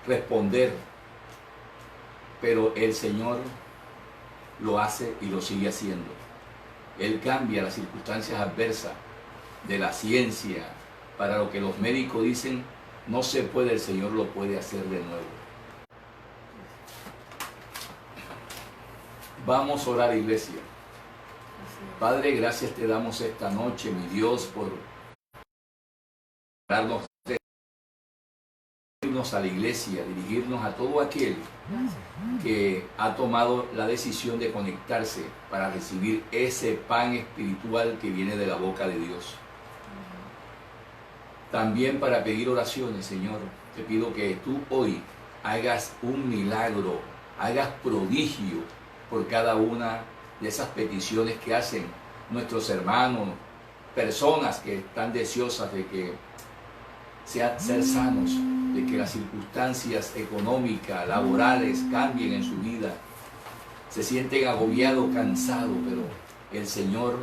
responder, pero el Señor lo hace y lo sigue haciendo. Él cambia las circunstancias adversas de la ciencia para lo que los médicos dicen no se puede, el Señor lo puede hacer de nuevo. Vamos a orar, iglesia. Padre, gracias te damos esta noche, mi Dios, por darnos a la iglesia, dirigirnos a todo aquel que ha tomado la decisión de conectarse para recibir ese pan espiritual que viene de la boca de Dios. También para pedir oraciones, Señor, te pido que tú hoy hagas un milagro, hagas prodigio por cada una de esas peticiones que hacen nuestros hermanos, personas que están deseosas de que ser sanos, de que las circunstancias económicas, laborales cambien en su vida. Se sienten agobiados, cansados, pero el Señor,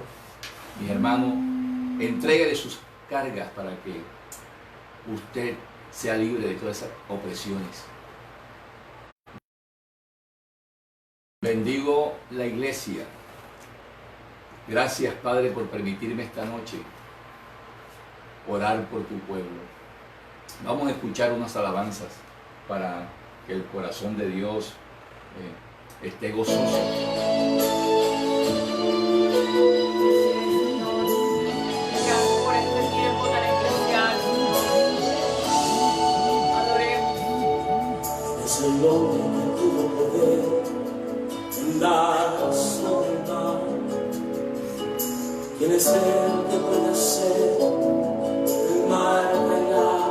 mis hermanos, entrégale sus cargas para que usted sea libre de todas esas opresiones. Bendigo la iglesia. Gracias, Padre, por permitirme esta noche orar por tu pueblo. Vamos a escuchar unas alabanzas para que el corazón de Dios esté gozoso. Gracias por este tiempo tan especial. Adoremos. Es el hombre que tuvo poder en dar sobre el mar. ¿Quién es el que puede hacer el mar callar?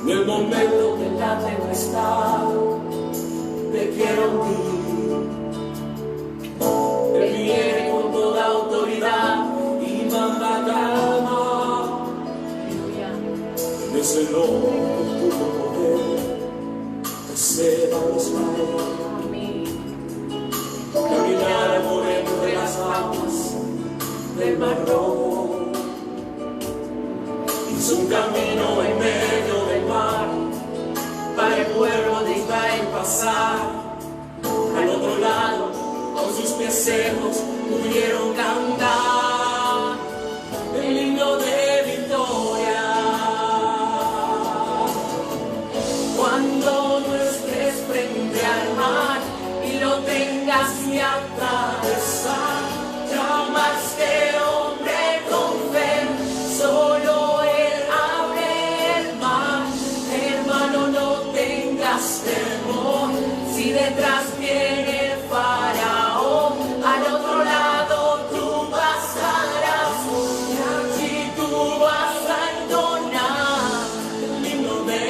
En el momento que la tempestad te quiero hundir, Él viene con toda autoridad y manda calma. Es el hombre que tuvo poder de ser a Israel, caminar por entre las aguas del Mar Rojo. Hizo un camino en medio del mar para el pueblo de Israel pasar. Al otro lado, con sus pies secos, pudieron cantar el himno de victoria. Cuando no estés frente al mar y lo tengas que atravesar, llamaste hombre con fe, solo Él abre el mar. Hermano, no tengas temor, si detrás viene el faraón, al otro lado tú pasarás, y allí tú vas a entonar el himno de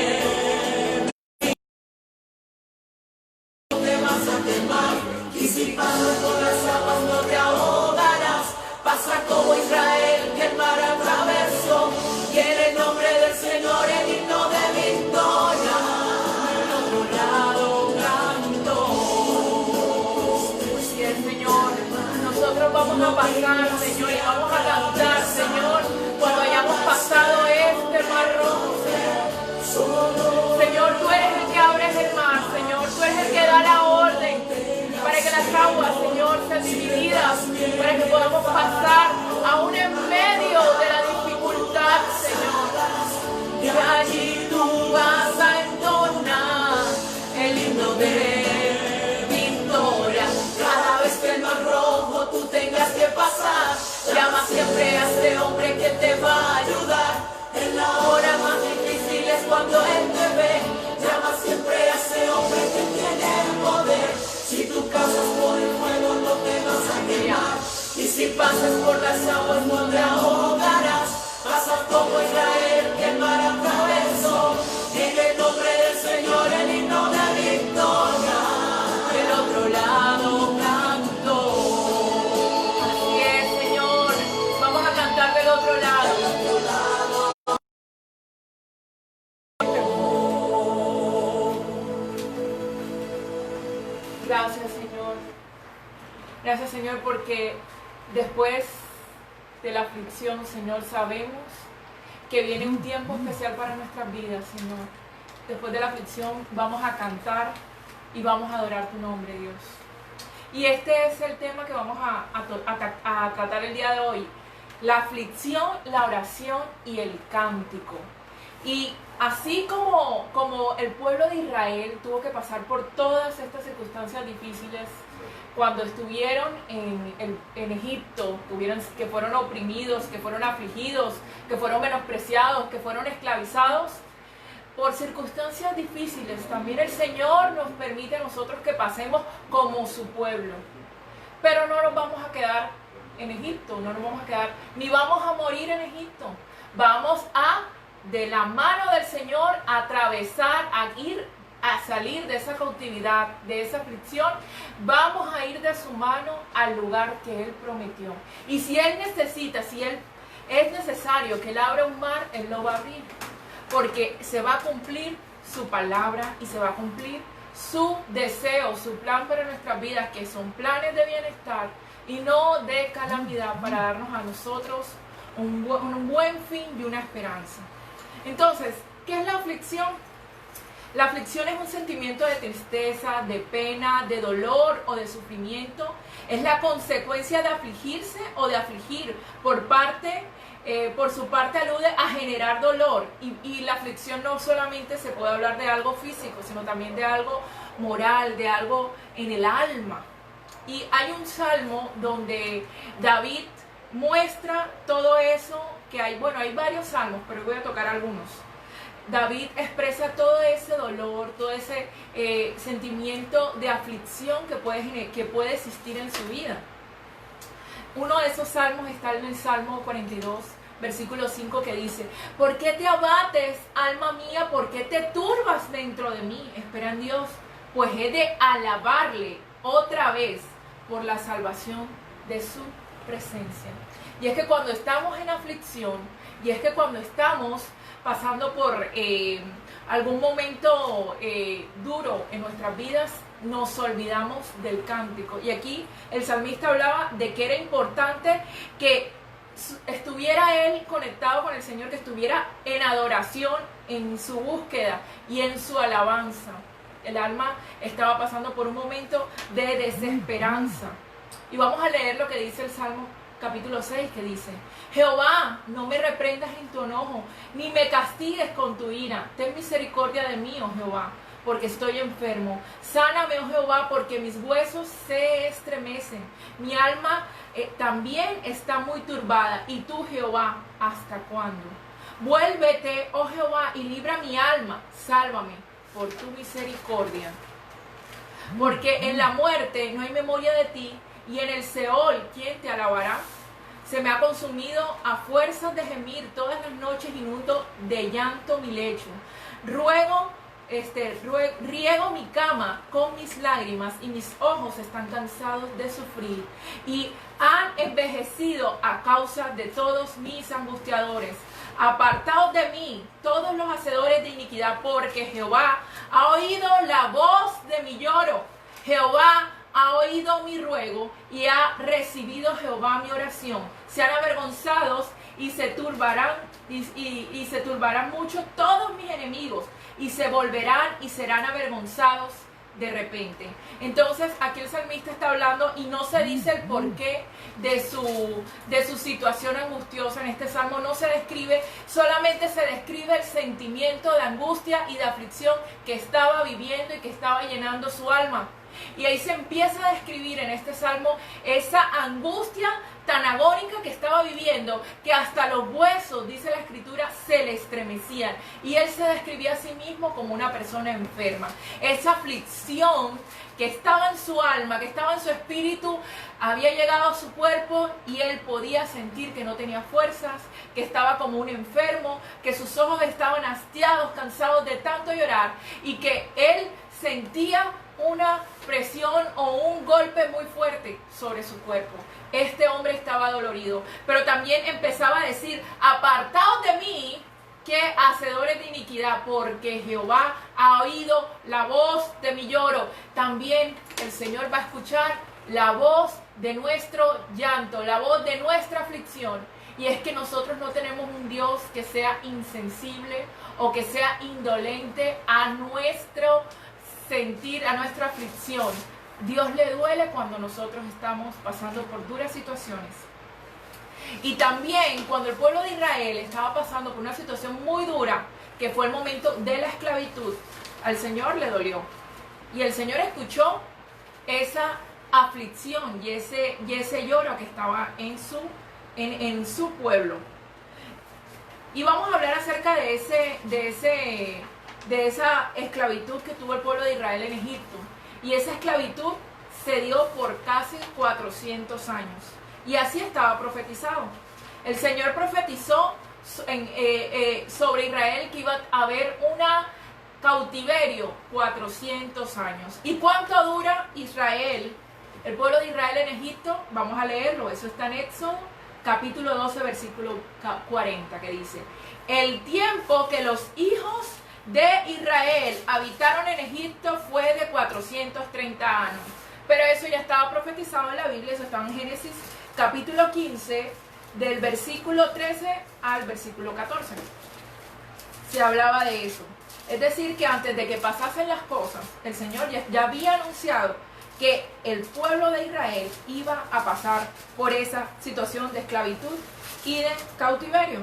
no te vas a quemar, y si pasas por las aguas no te ahogarás. Pasa como Israel que el mar atravesó, y en el nombre del Señor el himno de victoria al otro lado cantó. Sí, Señor, nosotros vamos a pasar, Señor, y vamos a cantar, Señor, cuando hayamos pasado este mar rojo, Señor. Señor, tú eres el que abres el mar, Señor, tú eres el que da la orden para que las aguas, Señor, sean divididas, para que podamos pasar aún en medio de la dificultad, Señor. Y allí tú vas a entonar el himno de victoria. Cada vez que el mar rojo tú tengas que pasar, llama siempre a este hombre que te va a ayudar. En la hora más difícil es cuando Él te ve. Llama siempre a ese hombre que tiene el poder. Si tú pasas por el fuego no te vas a quemar, y si pasas por las aguas no te ahogarás. Pasa como Israel que el mar atravesó, en el nombre del Señor el himno de victoria del otro lado cantó. Así es, Señor, vamos a cantar del otro lado. Gracias, Señor. Gracias, Señor, porque después de la aflicción, Señor, sabemos que viene un tiempo especial para nuestras vidas, Señor. Después de la aflicción vamos a cantar y vamos a adorar tu nombre, Dios. Y este es el tema que vamos a tratar el día de hoy. La aflicción, la oración y el cántico. Y así como el pueblo de Israel tuvo que pasar por todas estas circunstancias difíciles cuando estuvieron en Egipto, que fueron oprimidos, que fueron afligidos, que fueron menospreciados, que fueron esclavizados, por circunstancias difíciles, también el Señor nos permite a nosotros que pasemos como su pueblo. Pero no nos vamos a quedar en Egipto, no nos vamos a quedar, ni vamos a morir en Egipto. Vamos de la mano del Señor, a atravesar, a salir de esa cautividad, de esa aflicción. Vamos a ir de su mano al lugar que Él prometió. Y si Él necesita, si Él es necesario que Él abra un mar, Él lo va a abrir. Porque se va a cumplir su palabra y se va a cumplir su deseo, su plan para nuestras vidas, que son planes de bienestar y no de calamidad, para darnos a nosotros un buen fin y una esperanza. Entonces, ¿qué es la aflicción? La aflicción es un sentimiento de tristeza, de pena, de dolor o de sufrimiento. Es la consecuencia de afligirse o de afligir. Por su parte alude a generar dolor. Y la aflicción no solamente se puede hablar de algo físico, sino también de algo moral, de algo en el alma. Y hay un salmo donde David muestra todo eso que hay. Bueno, hay varios salmos, pero voy a tocar algunos. David expresa todo ese dolor, todo ese sentimiento de aflicción que puede existir en su vida. Uno de esos salmos está en el Salmo 42, versículo 5, que dice: ¿Por qué te abates, alma mía? ¿Por qué te turbas dentro de mí? Espera en Dios, pues he de alabarle otra vez por la salvación de su presencia. Y es que cuando estamos en aflicción, y es que cuando estamos pasando por algún momento duro en nuestras vidas, nos olvidamos del cántico. Y aquí el salmista hablaba de que era importante que estuviera él conectado con el Señor, que estuviera en adoración, en su búsqueda y en su alabanza. El alma estaba pasando por un momento de desesperanza. Y vamos a leer lo que dice el Salmo capítulo 6, que dice: Jehová, no me reprendas en tu enojo, ni me castigues con tu ira. Ten misericordia de mí, oh Jehová, porque estoy enfermo. Sáname, oh Jehová, porque mis huesos se estremecen. Mi alma también está muy turbada. Y tú, Jehová, ¿hasta cuándo? Vuélvete, oh Jehová, y libra mi alma. Sálvame por tu misericordia. Porque en la muerte no hay memoria de ti, y en el Seol, ¿quién te alabará? Se me ha consumido a fuerzas de gemir, todas las noches inundo de llanto mi lecho. Riego mi cama con mis lágrimas, y mis ojos están cansados de sufrir, y han envejecido a causa de todos mis angustiadores. Apartaos de mí todos los hacedores de iniquidad, porque Jehová ha oído la voz de mi lloro. Jehová ha oído mi ruego, y ha recibido Jehová mi oración. Sean avergonzados y se turbarán, y se turbarán mucho todos mis enemigos, y se volverán y serán avergonzados de repente. Entonces aquí el salmista está hablando, y no se dice el porqué de su situación angustiosa. En este salmo no se describe, solamente se describe el sentimiento de angustia y de aflicción que estaba viviendo y que estaba llenando su alma. Y ahí se empieza a describir en este salmo esa angustia tan agónica que estaba viviendo, que hasta los huesos, dice la escritura, se le estremecían. Y él se describía a sí mismo como una persona enferma. Esa aflicción que estaba en su alma, que estaba en su espíritu, había llegado a su cuerpo, y él podía sentir que no tenía fuerzas, que estaba como un enfermo, que sus ojos estaban hastiados, cansados de tanto llorar, y que él sentía una presión o un golpe muy fuerte sobre su cuerpo. Este hombre estaba dolorido, pero también empezaba a decir: apartaos de mí, que hacedores de iniquidad, porque Jehová ha oído la voz de mi lloro. También el Señor va a escuchar la voz de nuestro llanto, la voz de nuestra aflicción, Y es que nosotros no tenemos un Dios que sea insensible o que sea indolente a nuestro sentir, a nuestra aflicción. Dios le duele cuando nosotros estamos pasando por duras situaciones. Y también cuando el pueblo de Israel estaba pasando por una situación muy dura, que fue el momento de la esclavitud, al Señor le dolió. Y el Señor escuchó esa aflicción y ese lloro que estaba en su pueblo. Y vamos a hablar acerca de esa esclavitud que tuvo el pueblo de Israel en Egipto. Y esa esclavitud se dio por casi 400 años. Y así estaba profetizado. El Señor profetizó sobre Israel que iba a haber una cautiverio 400 años. ¿Y cuánto dura Israel, el pueblo de Israel en Egipto? Vamos a leerlo, eso está en Éxodo, capítulo 12, versículo 40, que dice: el tiempo que los hijos de Israel habitaron en Egipto fue de 430 años. Pero eso ya estaba profetizado en la Biblia, eso estaba en Génesis, capítulo 15, del versículo 13 al versículo 14. Se hablaba de eso. Es decir, que antes de que pasasen las cosas, el Señor ya había anunciado que el pueblo de Israel iba a pasar por esa situación de esclavitud y de cautiverio.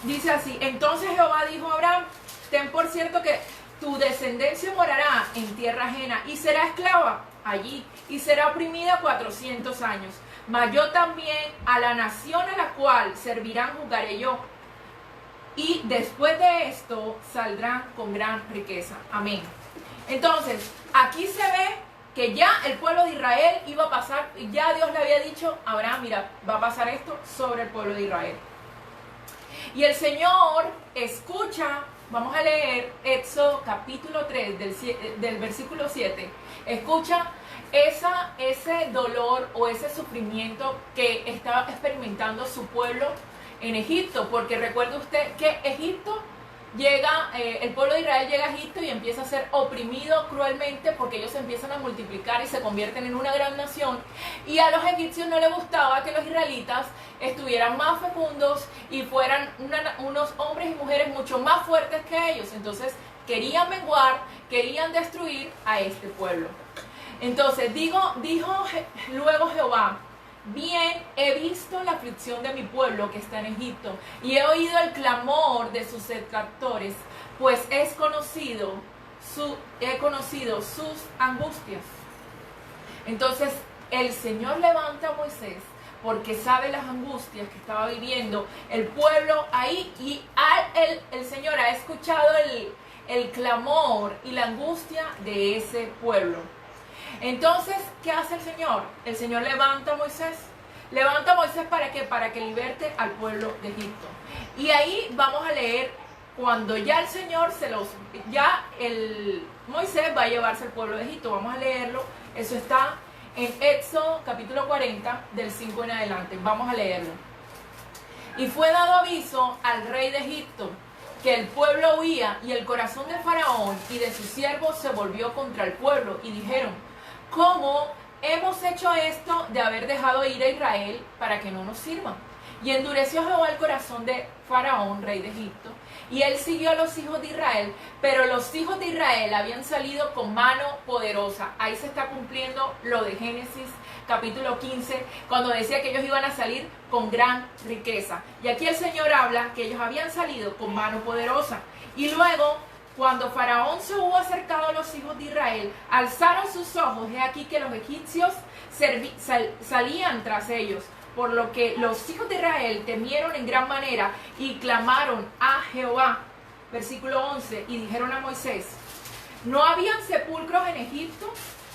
Dice así: entonces Jehová dijo a Abraham: ten por cierto que tu descendencia morará en tierra ajena y será esclava allí y será oprimida 400 años. Mas yo también a la nación a la cual servirán juzgaré yo. Y después de esto saldrán con gran riqueza. Amén. Entonces, aquí se ve que ya el pueblo de Israel iba a pasar, ya Dios le había dicho a Abraham: mira, va a pasar esto sobre el pueblo de Israel. Y el Señor escucha, vamos a leer Éxodo capítulo 3 del versículo 7. Escucha ese dolor o ese sufrimiento que estaba experimentando su pueblo en Egipto, porque recuerde usted que Egipto el pueblo de Israel llega a Egipto y empieza a ser oprimido cruelmente porque ellos empiezan a multiplicar y se convierten en una gran nación, y a los egipcios no les gustaba que los israelitas estuvieran más fecundos y fueran unos hombres y mujeres mucho más fuertes que ellos. Entonces querían menguar, querían destruir a este pueblo. Entonces dijo luego Jehová: bien he visto la aflicción de mi pueblo que está en Egipto, y he oído el clamor de sus detractores, pues he conocido sus angustias. Entonces el Señor levanta a Moisés porque sabe las angustias que estaba viviendo el pueblo ahí, y el Señor ha escuchado el clamor y la angustia de ese pueblo. Entonces, ¿qué hace el Señor? El Señor levanta a Moisés. Levanta a Moisés ¿para qué? Para que liberte al pueblo de Egipto. Y ahí vamos a leer cuando ya el Señor Moisés va a llevarse al pueblo de Egipto. Vamos a leerlo. Eso está en Éxodo capítulo 40 del 5 en adelante. Vamos a leerlo. Y fue dado aviso al rey de Egipto que el pueblo huía, y el corazón de Faraón y de sus siervos se volvió contra el pueblo, y dijeron: ¿cómo hemos hecho esto de haber dejado ir a Israel para que no nos sirva? Y endureció Jehová el corazón de Faraón, rey de Egipto, y él siguió a los hijos de Israel, pero los hijos de Israel habían salido con mano poderosa. Ahí se está cumpliendo lo de Génesis capítulo 15, cuando decía que ellos iban a salir con gran riqueza. Y aquí el Señor habla que ellos habían salido con mano poderosa. Y luego, cuando Faraón se hubo acercado a los hijos de Israel, alzaron sus ojos, he aquí que los egipcios salían tras ellos, por lo que los hijos de Israel temieron en gran manera y clamaron a Jehová. Versículo 11, y dijeron a Moisés: ¿no habían sepulcros en Egipto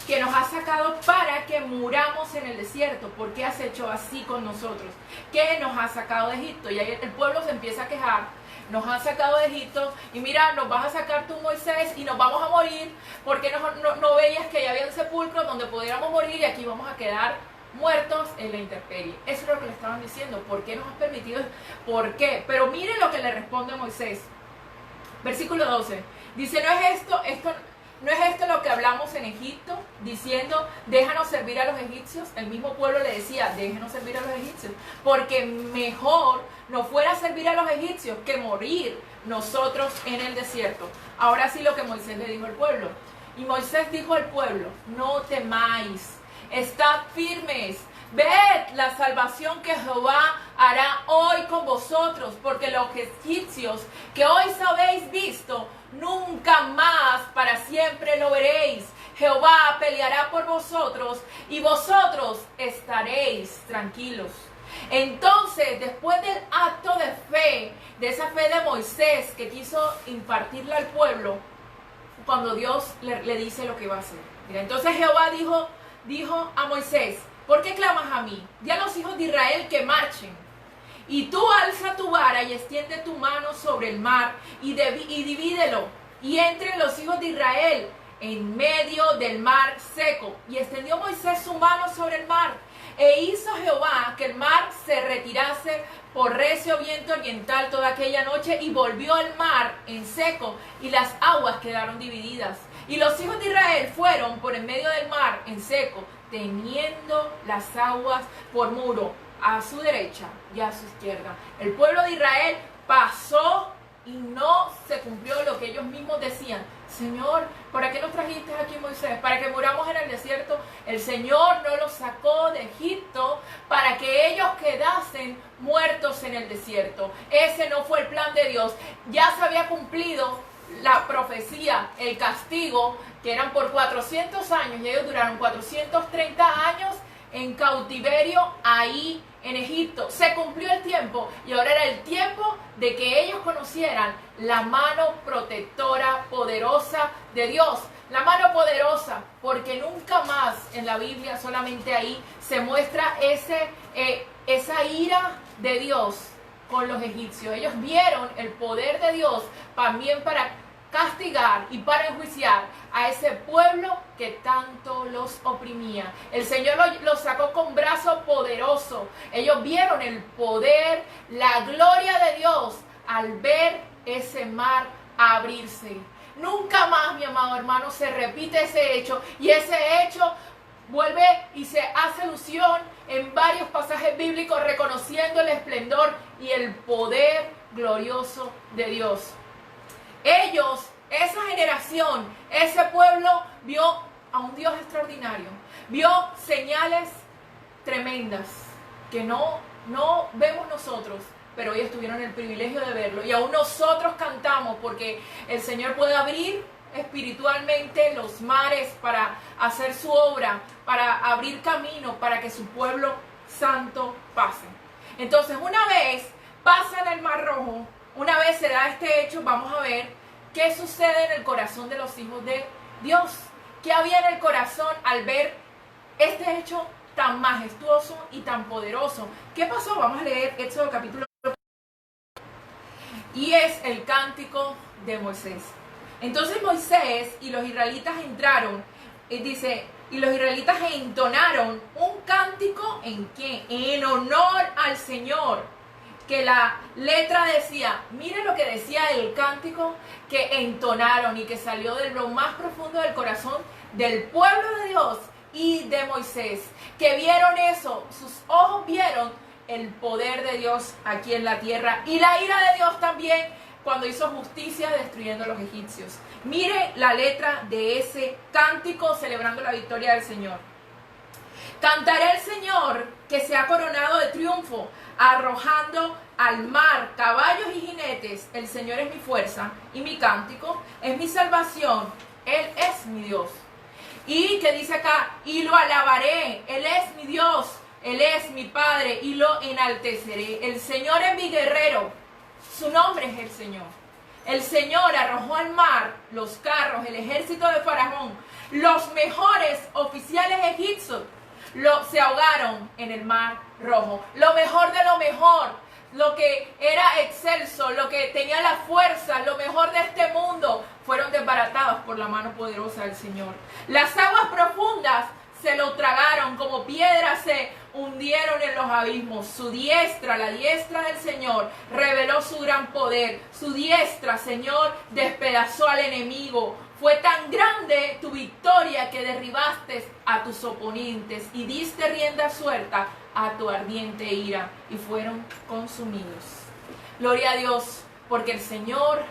que nos has sacado para que muramos en el desierto? ¿Por qué has hecho así con nosotros? ¿Qué nos has sacado de Egipto? Y ahí el pueblo se empieza a quejar: nos han sacado de Egipto, y mira, nos vas a sacar tú, Moisés, y nos vamos a morir, porque no veías que ya habían sepulcros donde pudiéramos morir, y aquí vamos a quedar muertos en la intemperie. Eso es lo que le estaban diciendo. ¿Por qué nos has permitido? ¿Por qué? Pero miren lo que le responde Moisés. Versículo 12. Dice: ¿no es esto ¿No es esto lo que hablamos en Egipto? Diciendo, déjanos servir a los egipcios. El mismo pueblo le decía, déjanos servir a los egipcios. Porque mejor nos fuera a servir a los egipcios que morir nosotros en el desierto. Ahora sí lo que Moisés le dijo al pueblo. Y Moisés dijo al pueblo, no temáis, estad firmes. Ved la salvación que Jehová hará hoy con vosotros, porque los egipcios que hoy habéis visto, nunca más para siempre lo veréis. Jehová peleará por vosotros y vosotros estaréis tranquilos. Entonces, después del acto de fe, de esa fe de Moisés que quiso impartirle al pueblo, cuando Dios le dice lo que va a hacer. Mira, entonces Jehová dijo a Moisés, ¿por qué clamas a mí? Di a los hijos de Israel que marchen. Y tú alza tu vara y extiende tu mano sobre el mar y divídelo. Y entren los hijos de Israel en medio del mar seco. Y extendió Moisés su mano sobre el mar. E hizo Jehová que el mar se retirase por recio viento oriental toda aquella noche. Y volvió el mar en seco y las aguas quedaron divididas. Y los hijos de Israel fueron por en medio del mar en seco, teniendo las aguas por muro a su derecha y a su izquierda. El pueblo de Israel pasó y no se cumplió lo que ellos mismos decían. Señor, ¿para qué nos trajiste aquí, Moisés? ¿Para que muramos en el desierto? El Señor no los sacó de Egipto para que ellos quedasen muertos en el desierto. Ese no fue el plan de Dios. Ya se había cumplido la profecía, el castigo, que eran por 400 años, y ellos duraron 430 años en cautiverio ahí en Egipto. Se cumplió el tiempo y ahora era el tiempo de que ellos conocieran la mano protectora poderosa de Dios. La mano poderosa, porque nunca más en la Biblia, solamente ahí, se muestra esa ira de Dios con los egipcios. Ellos vieron el poder de Dios también para castigar y para enjuiciar a ese pueblo que tanto los oprimía. El Señor los sacó con brazo poderoso. Ellos vieron el poder, la gloria de Dios al ver ese mar abrirse. Nunca más, mi amado hermano, se repite ese hecho, y ese hecho vuelve y se hace alusión en varios pasajes bíblicos reconociendo el esplendor y el poder glorioso de Dios. Ellos, esa generación, ese pueblo vio a un Dios extraordinario, vio señales tremendas que no vemos nosotros, pero ellos tuvieron el privilegio de verlo, y aún nosotros cantamos porque el Señor puede abrir espiritualmente los mares para hacer su obra, para abrir camino para que su pueblo santo pase. Entonces, una vez pasan el Mar Rojo, una vez se da este hecho, vamos a ver qué sucede en el corazón de los hijos de Dios. ¿Qué había en el corazón al ver este hecho tan majestuoso y tan poderoso? ¿Qué pasó? Vamos a leer Éxodo capítulo 1. Y es el cántico de Moisés. Entonces Moisés y los israelitas entraron, dice, y los israelitas entonaron un cántico ¿en qué? En honor al Señor. Que la letra decía, miren lo que decía el cántico que entonaron y que salió de lo más profundo del corazón del pueblo de Dios y de Moisés, que vieron eso, sus ojos vieron el poder de Dios aquí en la tierra y la ira de Dios también cuando hizo justicia destruyendo a los egipcios. Mire la letra de ese cántico celebrando la victoria del Señor. Cantaré al Señor que se ha coronado de triunfo, arrojando al mar caballos y jinetes. El Señor es mi fuerza y mi cántico, es mi salvación, Él es mi Dios. Y que dice acá, y lo alabaré, Él es mi Dios, Él es mi Padre, y lo enalteceré. El Señor es mi guerrero, su nombre es el Señor. El Señor arrojó al mar los carros, el ejército de Faraón, los mejores oficiales egipcios se ahogaron en el Mar Rojo. Lo mejor de lo mejor, lo que era excelso, lo que tenía la fuerza, lo mejor de este mundo, fueron desbaratados por la mano poderosa del Señor. Las aguas profundas se lo tragaron, como piedras se hundieron en los abismos. Su diestra, la diestra del Señor, reveló su gran poder. Su diestra, Señor, despedazó al enemigo. Fue tan grande tu victoria que derribaste a tus oponentes y diste rienda suelta a tu ardiente ira y fueron consumidos. Gloria a Dios, porque el Señor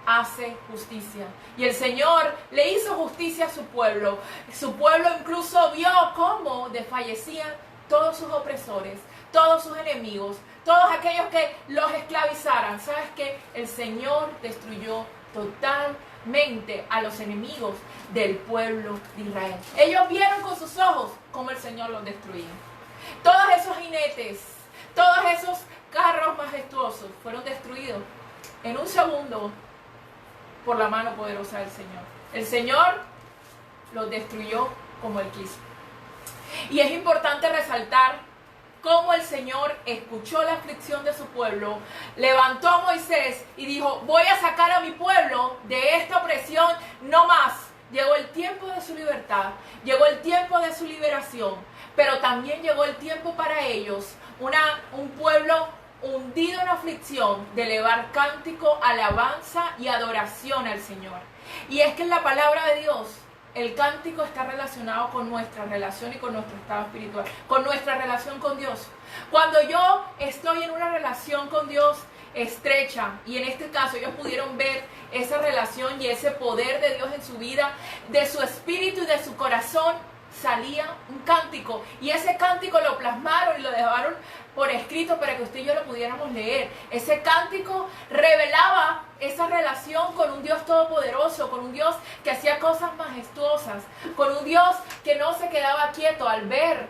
hace justicia. Y el Señor le hizo justicia a su pueblo. Su pueblo incluso vio cómo desfallecían todos sus opresores, todos sus enemigos, todos aquellos que los esclavizaran. ¿Sabes qué? El Señor destruyó totalmente a los enemigos del pueblo de Israel. Ellos vieron con sus ojos cómo el Señor los destruía. Todos esos jinetes, todos esos carros majestuosos fueron destruidos en un segundo por la mano poderosa del Señor. El Señor los destruyó como Él quiso. Y es importante resaltar cómo el Señor escuchó la aflicción de su pueblo, levantó a Moisés y dijo: voy a sacar a mi pueblo de esta opresión, no más. Llegó el tiempo de su libertad, llegó el tiempo de su liberación, pero también llegó el tiempo para ellos, un pueblo hundido en aflicción, de elevar cántico, alabanza y adoración al Señor. Y es que en la palabra de Dios, el cántico está relacionado con nuestra relación y con nuestro estado espiritual, con nuestra relación con Dios. Cuando yo estoy en una relación con Dios estrecha, y en este caso ellos pudieron ver esa relación y ese poder de Dios en su vida, de su espíritu y de su corazón salía un cántico, y ese cántico lo plasmaron y lo dejaron por escrito para que usted y yo lo pudiéramos leer. Ese cántico revelaba esa relación con un Dios todopoderoso, con un Dios que hacía cosas majestuosas, con un Dios que no se quedaba quieto al ver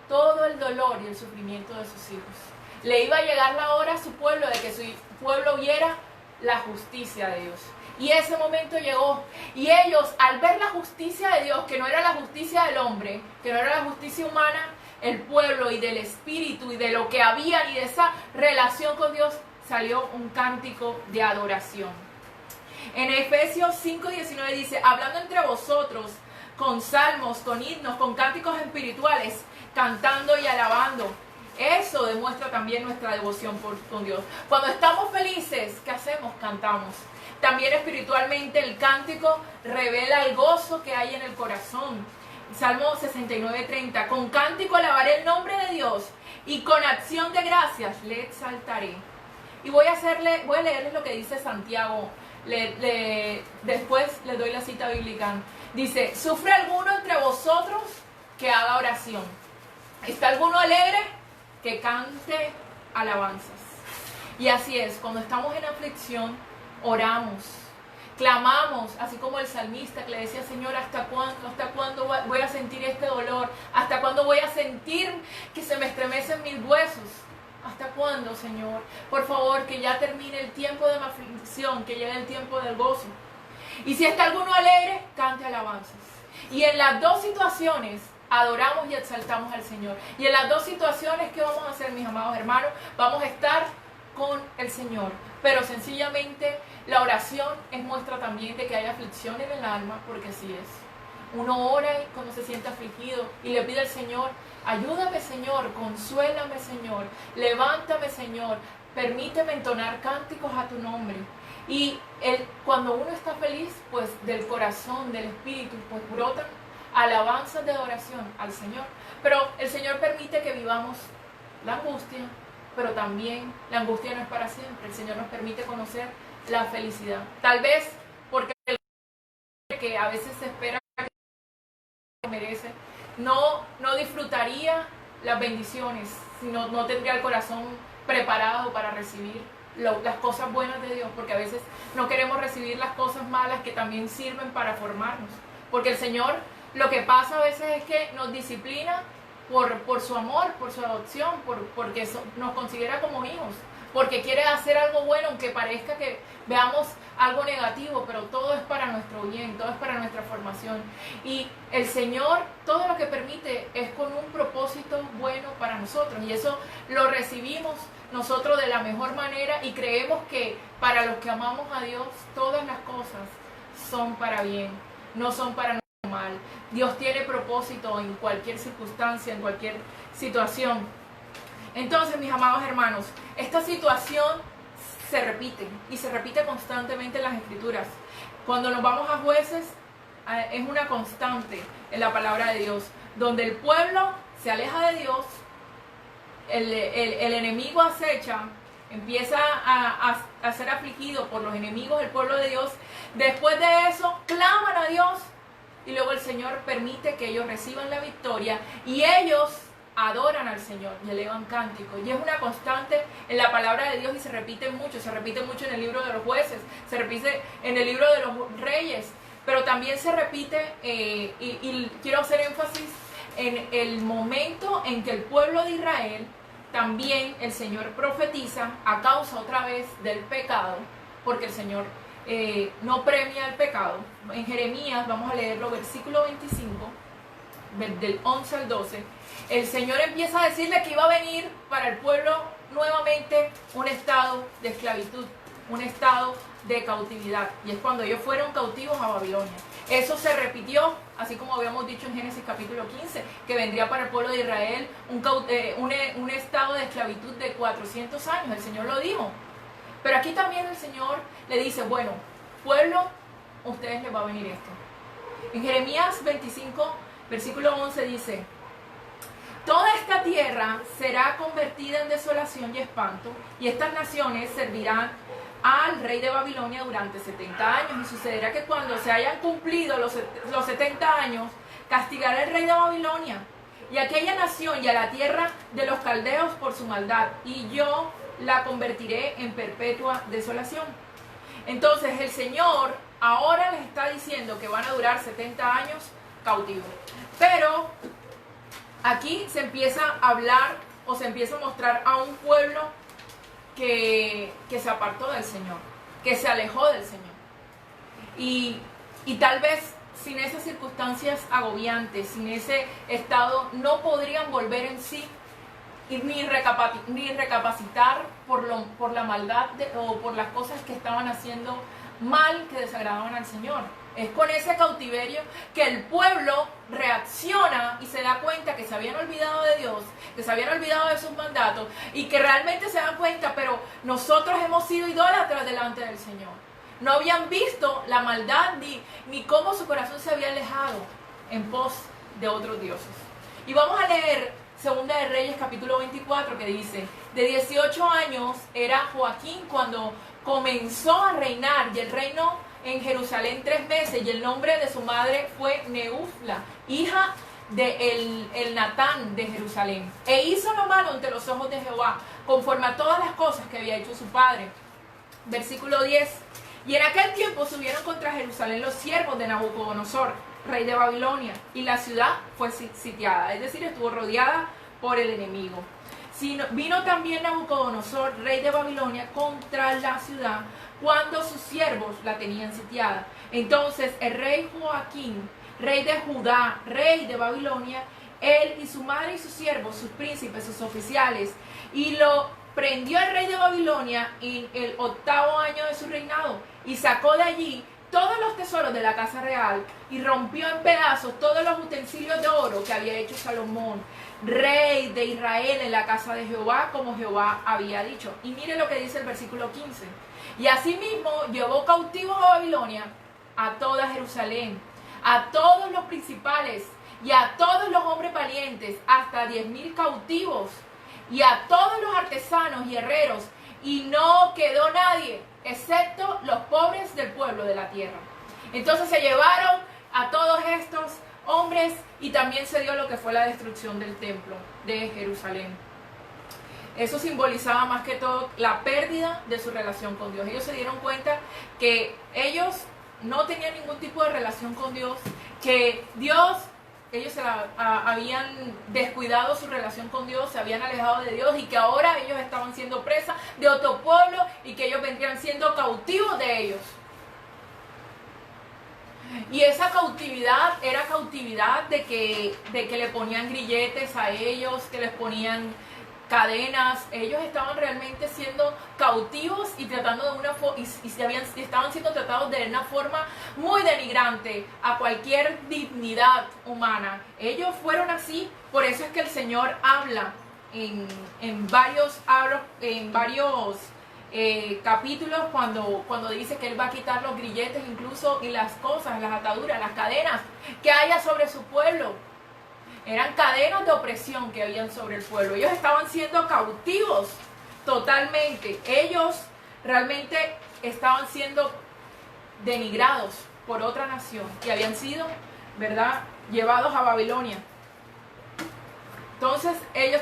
todo el dolor y el sufrimiento de sus hijos. Le iba a llegar la hora a su pueblo de que su pueblo viera la justicia de Dios. Y ese momento llegó. Y ellos, al ver la justicia de Dios, que no era la justicia del hombre, que no era la justicia humana, el pueblo y del espíritu y de lo que había y de esa relación con Dios, salió un cántico de adoración. En Efesios 5:19 dice: hablando entre vosotros con salmos, con himnos, con cánticos espirituales, cantando y alabando. Eso demuestra también nuestra devoción con Dios. Cuando estamos felices, ¿qué hacemos? Cantamos. También espiritualmente el cántico revela el gozo que hay en el corazón. Salmo 69:30. Con cántico alabaré el nombre de Dios y con acción de gracias le exaltaré. Y voy a leerles lo que dice Santiago. Después les doy la cita bíblica. Dice: ¿sufre alguno entre vosotros que haga oración? ¿Está alguno alegre? Que cante alabanzas. Y así es, cuando estamos en aflicción, oramos, clamamos, así como el salmista que le decía: Señor, ¿hasta cuándo voy a sentir este dolor? ¿Hasta cuándo voy a sentir que se me estremecen mis huesos? ¿Hasta cuándo, Señor? Por favor, que ya termine el tiempo de mi aflicción, que llegue el tiempo del gozo. Y si está alguno alegre, cante alabanzas. Y en las dos situaciones adoramos y exaltamos al Señor. Y en las dos situaciones, ¿qué vamos a hacer, mis amados hermanos? Vamos a estar con el Señor. Pero sencillamente la oración es muestra también de que hay aflicción en el alma, porque así es. Uno ora cuando se siente afligido y le pide al Señor: ayúdame, Señor, consuélame, Señor, levántame, Señor, permíteme entonar cánticos a tu nombre. Y cuando uno está feliz, pues del corazón, del espíritu, pues brotan alabanzas de adoración al Señor. Pero el Señor permite que vivamos la angustia, pero también la angustia no es para siempre. El Señor nos permite conocer la felicidad. Tal vez porque el que a veces se espera que merece, no disfrutaría las bendiciones, sino no tendría el corazón preparado para recibir las cosas buenas de Dios, porque a veces no queremos recibir las cosas malas que también sirven para formarnos. Porque el Señor, lo que pasa a veces es que nos disciplina por su amor, por su adopción, porque nos considera como hijos, porque quiere hacer algo bueno, aunque parezca que veamos algo negativo, pero todo es para nuestro bien, todo es para nuestra formación. Y el Señor, todo lo que permite es con un propósito bueno para nosotros, y eso lo recibimos nosotros de la mejor manera, y creemos que para los que amamos a Dios, todas las cosas son para bien, no son para mal. Dios tiene propósito en cualquier circunstancia, en cualquier situación. Entonces, mis amados hermanos, esta situación se repite y se repite constantemente en las Escrituras. Cuando nos vamos a Jueces, es una constante en la palabra de Dios, donde el pueblo se aleja de Dios, el enemigo acecha, empieza a ser afligido por los enemigos del pueblo de Dios. Después de eso, claman a Dios y luego el Señor permite que ellos reciban la victoria y ellos adoran al Señor y elevan cánticos. Y es una constante en la palabra de Dios y se repite mucho en el libro de los Jueces, se repite en el libro de los Reyes, pero también se repite, y quiero hacer énfasis en el momento en que el pueblo de Israel, también el Señor profetiza a causa otra vez del pecado, porque el Señor no premia el pecado. En Jeremías, vamos a leerlo, versículo 25, del 11 al 12, el Señor empieza a decirle que iba a venir para el pueblo nuevamente un estado de esclavitud, un estado de cautividad, y es cuando ellos fueron cautivos a Babilonia. Eso se repitió, así como habíamos dicho en Génesis capítulo 15, que vendría para el pueblo de Israel un estado de esclavitud de 400 años, el Señor lo dijo. Pero aquí también el Señor le dice, bueno, pueblo, a ustedes les va a venir esto. En Jeremías 25, versículo 11 dice, toda esta tierra será convertida en desolación y espanto, y estas naciones servirán al rey de Babilonia durante 70 años. Y sucederá que cuando se hayan cumplido los 70 años, castigará el rey de Babilonia y aquella nación y a la tierra de los caldeos por su maldad, y yo la convertiré en perpetua desolación. Entonces el Señor ahora les está diciendo que van a durar 70 años cautivos. Pero aquí se empieza a hablar o se empieza a mostrar a un pueblo que se apartó del Señor, que se alejó del Señor. Y tal vez sin esas circunstancias agobiantes, sin ese estado, no podrían volver en sí ni recapacitar por la maldad o por las cosas que estaban haciendo mal, que desagradaban al Señor. Es con ese cautiverio que el pueblo reacciona y se da cuenta que se habían olvidado de Dios, que se habían olvidado de sus mandatos y que realmente se dan cuenta, pero nosotros hemos sido idólatras delante del Señor. No habían visto la maldad ni cómo su corazón se había alejado en pos de otros dioses. Y vamos a leer Segunda de Reyes capítulo 24, que dice, de 18 años era Joaquín cuando comenzó a reinar, y el reino en Jerusalén 3 meses, y el nombre de su madre fue Neufla, hija de el Natán de Jerusalén. E hizo lo malo ante los ojos de Jehová, conforme a todas las cosas que había hecho su padre. Versículo 10. Y en aquel tiempo subieron contra Jerusalén los siervos de Nabucodonosor, rey de Babilonia, y la ciudad fue sitiada, es decir, estuvo rodeada por el enemigo. Vino también Nabucodonosor, rey de Babilonia, contra la ciudad, cuando sus siervos la tenían sitiada. Entonces el rey Joaquín, rey de Judá, rey de Babilonia, él y su madre y sus siervos, sus príncipes, sus oficiales, y lo prendió el rey de Babilonia en el 8º año de su reinado, y sacó de allí todos los tesoros de la casa real, y rompió en pedazos todos los utensilios de oro que había hecho Salomón, rey de Israel, en la casa de Jehová, como Jehová había dicho. Y mire lo que dice el versículo 15. Y asimismo llevó cautivos a Babilonia a toda Jerusalén, a todos los principales y a todos los hombres valientes, hasta 10,000 cautivos, y a todos los artesanos y herreros, y no quedó nadie, excepto los pobres del pueblo de la tierra. Entonces se llevaron a todos estos hombres, y también se dio lo que fue la destrucción del templo de Jerusalén. Eso simbolizaba más que todo la pérdida de su relación con Dios. Ellos se dieron cuenta que ellos no tenían ningún tipo de relación con Dios, que ellos habían descuidado su relación con Dios, se habían alejado de Dios, y que ahora ellos estaban siendo presa de otro pueblo y que ellos vendrían siendo cautivos de ellos. Y esa cautividad era cautividad de que le ponían grilletes a ellos, que les ponían cadenas. Ellos estaban realmente siendo cautivos y tratando de estaban siendo tratados de una forma muy denigrante a cualquier dignidad humana. Ellos fueron así. Por eso es que el Señor habla en varios capítulos cuando dice que Él va a quitar los grilletes incluso y las cosas, las ataduras, las cadenas que haya sobre su pueblo. Eran cadenas de opresión que habían sobre el pueblo. Ellos estaban siendo cautivos totalmente. Ellos realmente estaban siendo denigrados por otra nación y habían sido, ¿verdad?, llevados a Babilonia. Entonces ellos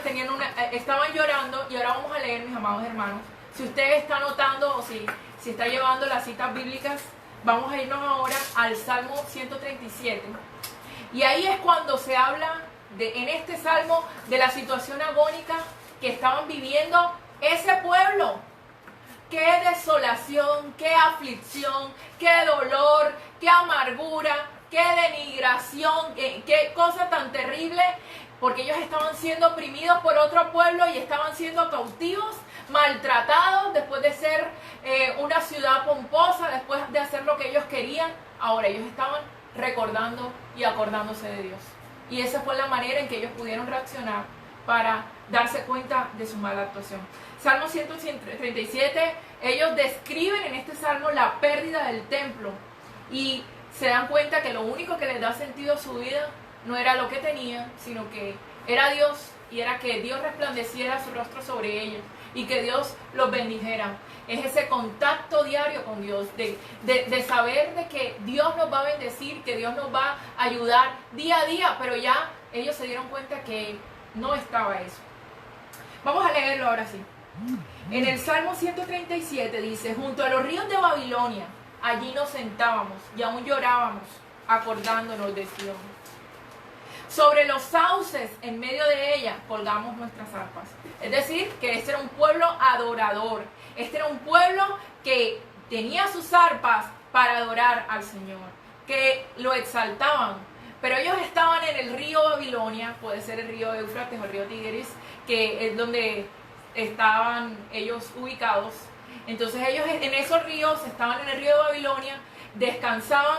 estaban llorando, y ahora vamos a leer, mis amados hermanos. Si usted está anotando o si está llevando las citas bíblicas, vamos a irnos ahora al Salmo 137. Y ahí es cuando se habla, en este salmo, de la situación agónica que estaban viviendo ese pueblo. Qué desolación, qué aflicción, qué dolor, qué amargura, qué denigración, qué cosa tan terrible, porque ellos estaban siendo oprimidos por otro pueblo y estaban siendo cautivos, maltratados después de ser una ciudad pomposa, después de hacer lo que ellos querían. Ahora ellos estaban recordando y acordándose de Dios. Y esa fue la manera en que ellos pudieron reaccionar para darse cuenta de su mala actuación. Salmo 137, ellos describen en este salmo la pérdida del templo y se dan cuenta que lo único que les da sentido a su vida no era lo que tenían, sino que era Dios, y era que Dios resplandeciera su rostro sobre ellos y que Dios los bendijera. Es ese contacto diario con Dios, de saber de que Dios nos va a bendecir, que Dios nos va a ayudar día a día, pero ya ellos se dieron cuenta que no estaba eso. Vamos a leerlo ahora sí. En el Salmo 137 dice: junto a los ríos de Babilonia, allí nos sentábamos y aún llorábamos, acordándonos de Sion. Sobre los sauces, en medio de ella, colgamos nuestras arpas. Es decir, que este era un pueblo adorador. Este era un pueblo que tenía sus arpas para adorar al Señor, que lo exaltaban. Pero ellos estaban en el río Babilonia, puede ser el río Éufrates o el río Tigris, que es donde estaban ellos ubicados. Entonces ellos en esos ríos, estaban en el río de Babilonia, descansaban,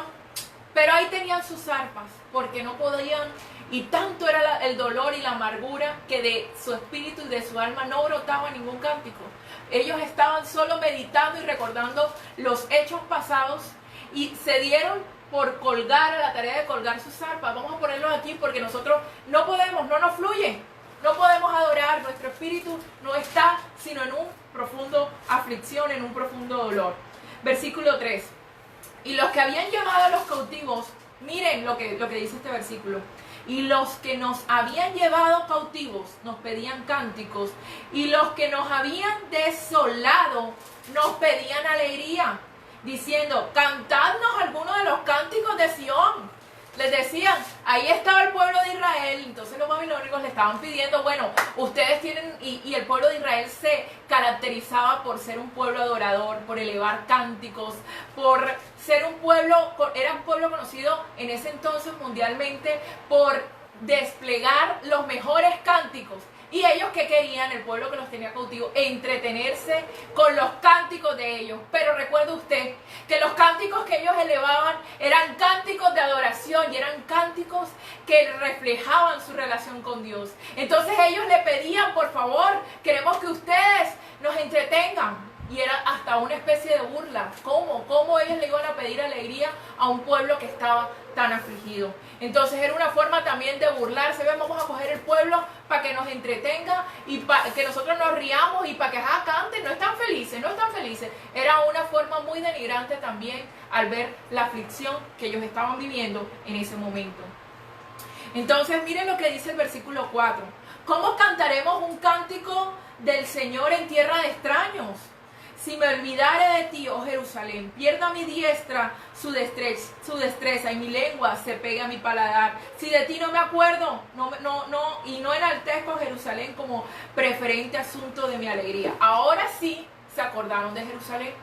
pero ahí tenían sus arpas, porque no podían, y tanto era el dolor y la amargura, que de su espíritu y de su alma no brotaba ningún cántico. Ellos estaban solo meditando y recordando los hechos pasados, y se dieron por colgar, a la tarea de colgar sus arpas. Vamos a ponerlos aquí porque nosotros no podemos, no nos fluye. No podemos adorar, nuestro espíritu no está sino en un profundo aflicción, en un profundo dolor. Versículo 3. Y los que habían llevado a los cautivos, miren lo que dice este versículo. Y los que nos habían llevado cautivos nos pedían cánticos, y los que nos habían desolado nos pedían alegría, diciendo: cantadnos algunos de los cánticos de Sión. Les decían, ahí estaba el pueblo de Israel. Entonces los babilónicos le estaban pidiendo, bueno, ustedes tienen, y el pueblo de Israel se caracterizaba por ser un pueblo adorador, por elevar cánticos, por ser un pueblo, era un pueblo conocido en ese entonces mundialmente por desplegar los mejores cánticos. Y ellos, ¿qué querían? El pueblo que los tenía cautivos, entretenerse con los cánticos de ellos. Pero recuerde usted que los cánticos que ellos elevaban eran cánticos de adoración y eran cánticos que reflejaban su relación con Dios. Entonces ellos le pedían, por favor, queremos que ustedes nos entretengan. Y era hasta una especie de burla. ¿Cómo ellos le iban a pedir alegría a un pueblo que estaba tan afligido? Entonces era una forma también de burlarse. Vamos a coger el pueblo para que nos entretenga y para que nosotros nos riamos y para que canten. No están felices, no están felices. Era una forma muy denigrante también al ver la aflicción que ellos estaban viviendo en ese momento. Entonces miren lo que dice el versículo 4. ¿Cómo cantaremos un cántico del Señor en tierra de extraños? Si me olvidare de ti, oh Jerusalén, pierda mi diestra su destreza y mi lengua se pegue a mi paladar. Si de ti no me acuerdo, y no enaltezco a Jerusalén como preferente asunto de mi alegría. Ahora sí se acordaron de Jerusalén.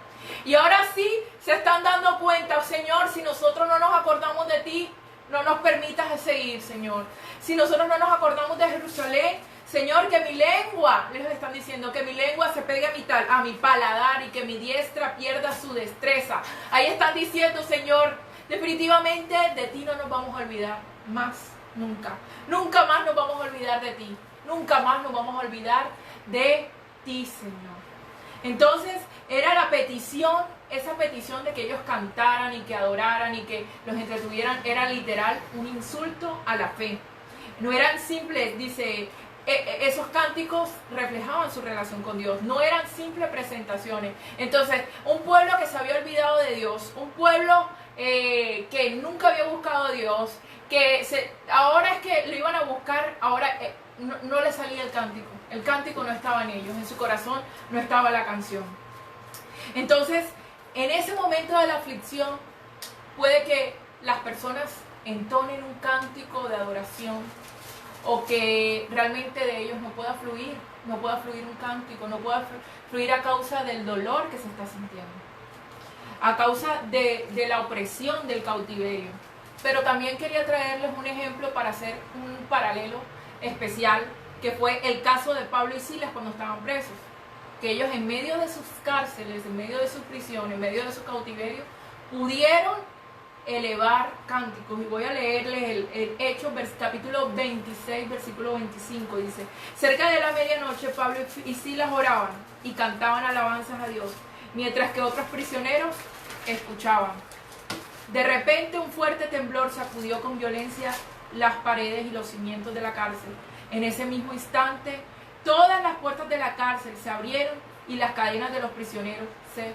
Y ahora sí se están dando cuenta, oh Señor, si nosotros no nos acordamos de ti, no nos permitas seguir, Señor. Si nosotros no nos acordamos de Jerusalén, Señor, que mi lengua, les están diciendo, que mi lengua se pegue a mi paladar y que mi diestra pierda su destreza. Ahí están diciendo, Señor, definitivamente de ti no nos vamos a olvidar más, nunca. Nunca más nos vamos a olvidar de ti. Nunca más nos vamos a olvidar de ti, Señor. Entonces era la petición, esa petición de que ellos cantaran y que adoraran y que los entretuvieran, era literal un insulto a la fe. No eran simples, dice, esos cánticos reflejaban su relación con Dios, no eran simples presentaciones. Entonces, un pueblo que se había olvidado de Dios, un pueblo que nunca había buscado a Dios, ahora es que lo iban a buscar, ahora no le salía el cántico no estaba en ellos, en su corazón no estaba la canción. Entonces, en ese momento de la aflicción, puede que las personas entonen un cántico de adoración, o que realmente de ellos no pueda fluir un cántico, no pueda fluir a causa del dolor que se está sintiendo, a causa de la opresión del cautiverio. Pero también quería traerles un ejemplo para hacer un paralelo especial, que fue el caso de Pablo y Silas cuando estaban presos, que ellos en medio de sus cárceles, en medio de sus prisiones, en medio de su cautiverio, pudieron elevar cánticos. Y voy a leerles el Hechos capítulo 26 versículo 25. Dice: cerca de la medianoche Pablo y Silas oraban y cantaban alabanzas a Dios, mientras que otros prisioneros escuchaban. De repente un fuerte temblor sacudió con violencia las paredes y los cimientos de la cárcel. En ese mismo instante todas las puertas de la cárcel se abrieron y las cadenas de los prisioneros se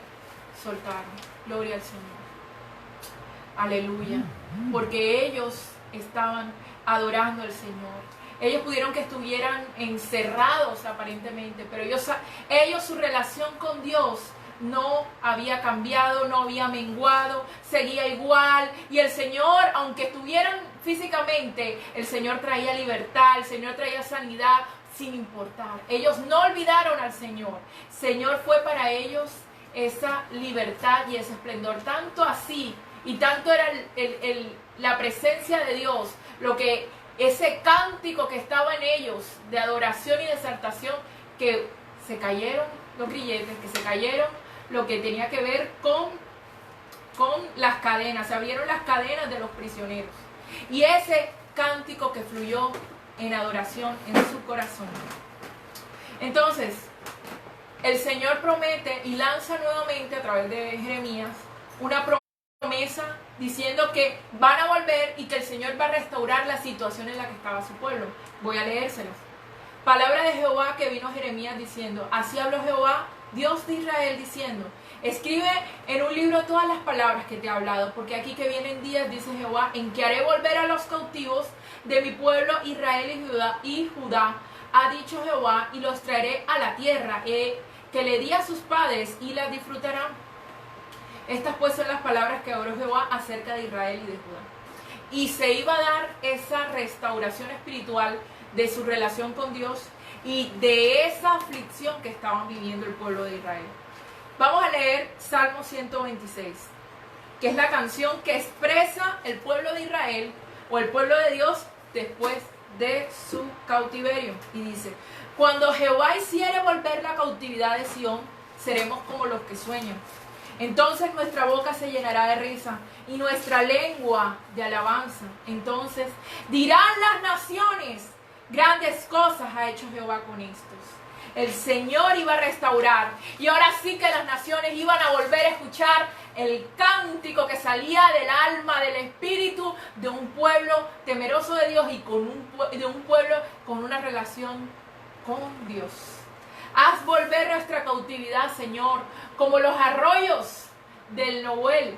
soltaron. Gloria al Señor. Aleluya, porque ellos estaban adorando al Señor. Ellos pudieron que estuvieran encerrados aparentemente, pero ellos su relación con Dios no había cambiado, no había menguado, seguía igual. Y el Señor, aunque estuvieran físicamente, el Señor traía libertad, el Señor traía sanidad, sin importar. Ellos no olvidaron al Señor. Señor fue para ellos esa libertad y ese esplendor, tanto así. Y tanto era la presencia de Dios, ese cántico que estaba en ellos de adoración y de exaltación, que se cayeron los grilletes, que se cayeron lo que tenía que ver con las cadenas, se abrieron las cadenas de los prisioneros. Y ese cántico que fluyó en adoración en su corazón. Entonces, el Señor promete y lanza nuevamente a través de Jeremías una promesa diciendo que van a volver y que el Señor va a restaurar la situación en la que estaba su pueblo. Voy a leérselas. Palabra de Jehová que vino a Jeremías diciendo: así habló Jehová, Dios de Israel, diciendo: escribe en un libro todas las palabras que te he hablado, porque aquí que vienen días, dice Jehová, en que haré volver a los cautivos de mi pueblo Israel y Judá, ha dicho Jehová, y los traeré a la tierra que le di a sus padres, y las disfrutarán. Estas pues son las palabras que habló Jehová acerca de Israel y de Judá. Y se iba a dar esa restauración espiritual de su relación con Dios y de esa aflicción que estaban viviendo el pueblo de Israel. Vamos a leer Salmo 126, que es la canción que expresa el pueblo de Israel o el pueblo de Dios después de su cautiverio. Y dice: cuando Jehová hiciere volver la cautividad de Sión, seremos como los que sueñan. Entonces nuestra boca se llenará de risa y nuestra lengua de alabanza. Entonces dirán las naciones: grandes cosas ha hecho Jehová con estos. El Señor iba a restaurar, y ahora sí que las naciones iban a volver a escuchar el cántico que salía del alma, del espíritu de un pueblo temeroso de Dios y de un pueblo con una relación con Dios. Haz volver nuestra cautividad, Señor, como los arroyos del Noel.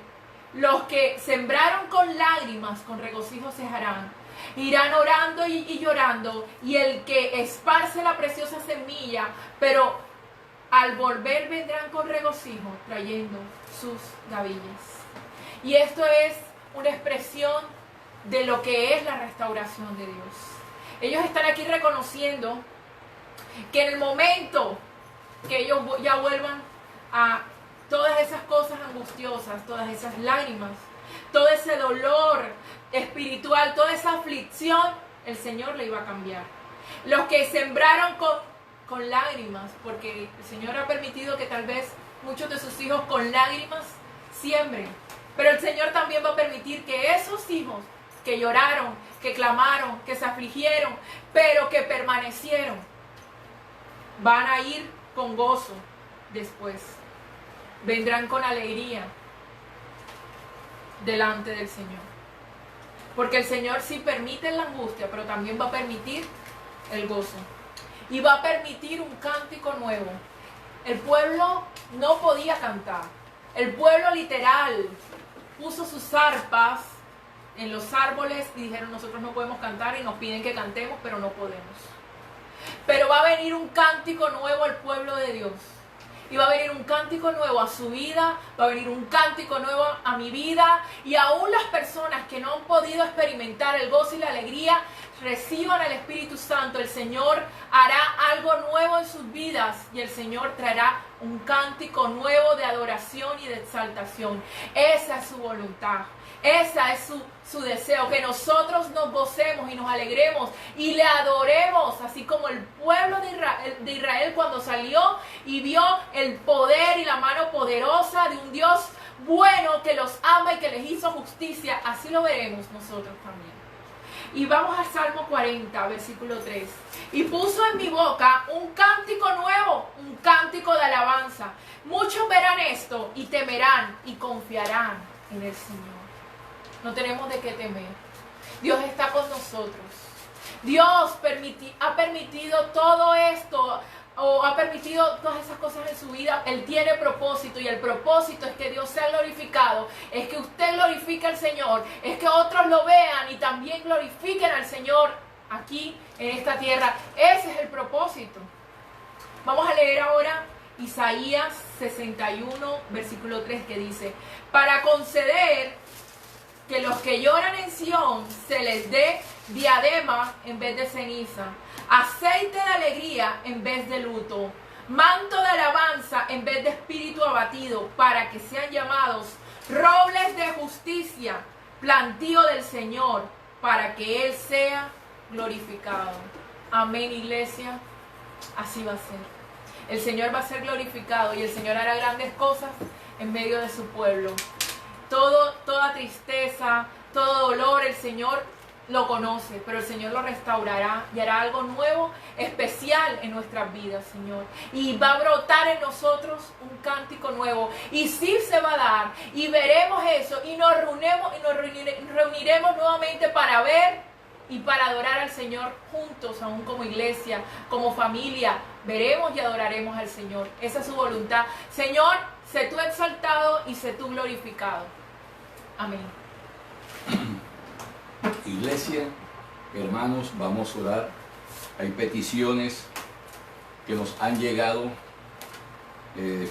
Los que sembraron con lágrimas, con regocijo cejarán. Irán orando y llorando, y el que esparce la preciosa semilla, pero al volver vendrán con regocijo, trayendo sus gavillas. Y esto es una expresión de lo que es la restauración de Dios. Ellos están aquí reconociendo que en el momento que ellos ya vuelvan a todas esas cosas angustiosas, todas esas lágrimas, todo ese dolor espiritual, toda esa aflicción, el Señor le iba a cambiar. Los que sembraron con lágrimas, porque el Señor ha permitido que tal vez muchos de sus hijos con lágrimas siembren, pero el Señor también va a permitir que esos hijos que lloraron, que clamaron, que se afligieron, pero que permanecieron, van a ir con gozo, después. Vendrán con alegría delante del Señor. Porque el Señor sí permite la angustia, pero también va a permitir el gozo. Y va a permitir un cántico nuevo. El pueblo no podía cantar. El pueblo literal puso sus arpas en los árboles y dijeron: nosotros no podemos cantar, y nos piden que cantemos, pero no podemos. Pero va a venir un cántico nuevo al pueblo de Dios. Y va a venir un cántico nuevo a su vida, va a venir un cántico nuevo a mi vida. Y aún las personas que no han podido experimentar el gozo y la alegría, reciban al Espíritu Santo. El Señor hará algo nuevo en sus vidas y el Señor traerá un cántico nuevo de adoración y de exaltación. Esa es su voluntad. Esa es su deseo, que nosotros nos gocemos y nos alegremos y le adoremos, así como el pueblo de Israel cuando salió y vio el poder y la mano poderosa de un Dios bueno que los ama y que les hizo justicia. Así lo veremos nosotros también. Y vamos al Salmo 40, versículo 3. Y puso en mi boca un cántico nuevo, un cántico de alabanza. Muchos verán esto y temerán y confiarán en el Señor. No tenemos de qué temer. Dios está con nosotros. Dios ha permitido todo esto, o ha permitido todas esas cosas en su vida. Él tiene propósito, y el propósito es que Dios sea glorificado, es que usted glorifique al Señor, es que otros lo vean y también glorifiquen al Señor aquí en esta tierra. Ese es el propósito. Vamos a leer ahora Isaías 61, versículo 3, que dice: para conceder que los que lloran en Sión se les dé diadema en vez de ceniza, aceite de alegría en vez de luto, manto de alabanza en vez de espíritu abatido, para que sean llamados robles de justicia, plantío del Señor, para que Él sea glorificado. Amén, iglesia. Así va a ser. El Señor va a ser glorificado y el Señor hará grandes cosas en medio de su pueblo. Toda tristeza, todo dolor, el Señor lo conoce, pero el Señor lo restaurará y hará algo nuevo, especial en nuestras vidas, Señor. Y va a brotar en nosotros un cántico nuevo. Y sí se va a dar, y veremos eso, y nos reuniremos nuevamente para ver y para adorar al Señor juntos, aún como iglesia, como familia. Veremos y adoraremos al Señor. Esa es su voluntad. Señor, sé tú exaltado y sé tú glorificado. Amén. Iglesia, hermanos, vamos a orar. Hay peticiones que nos han llegado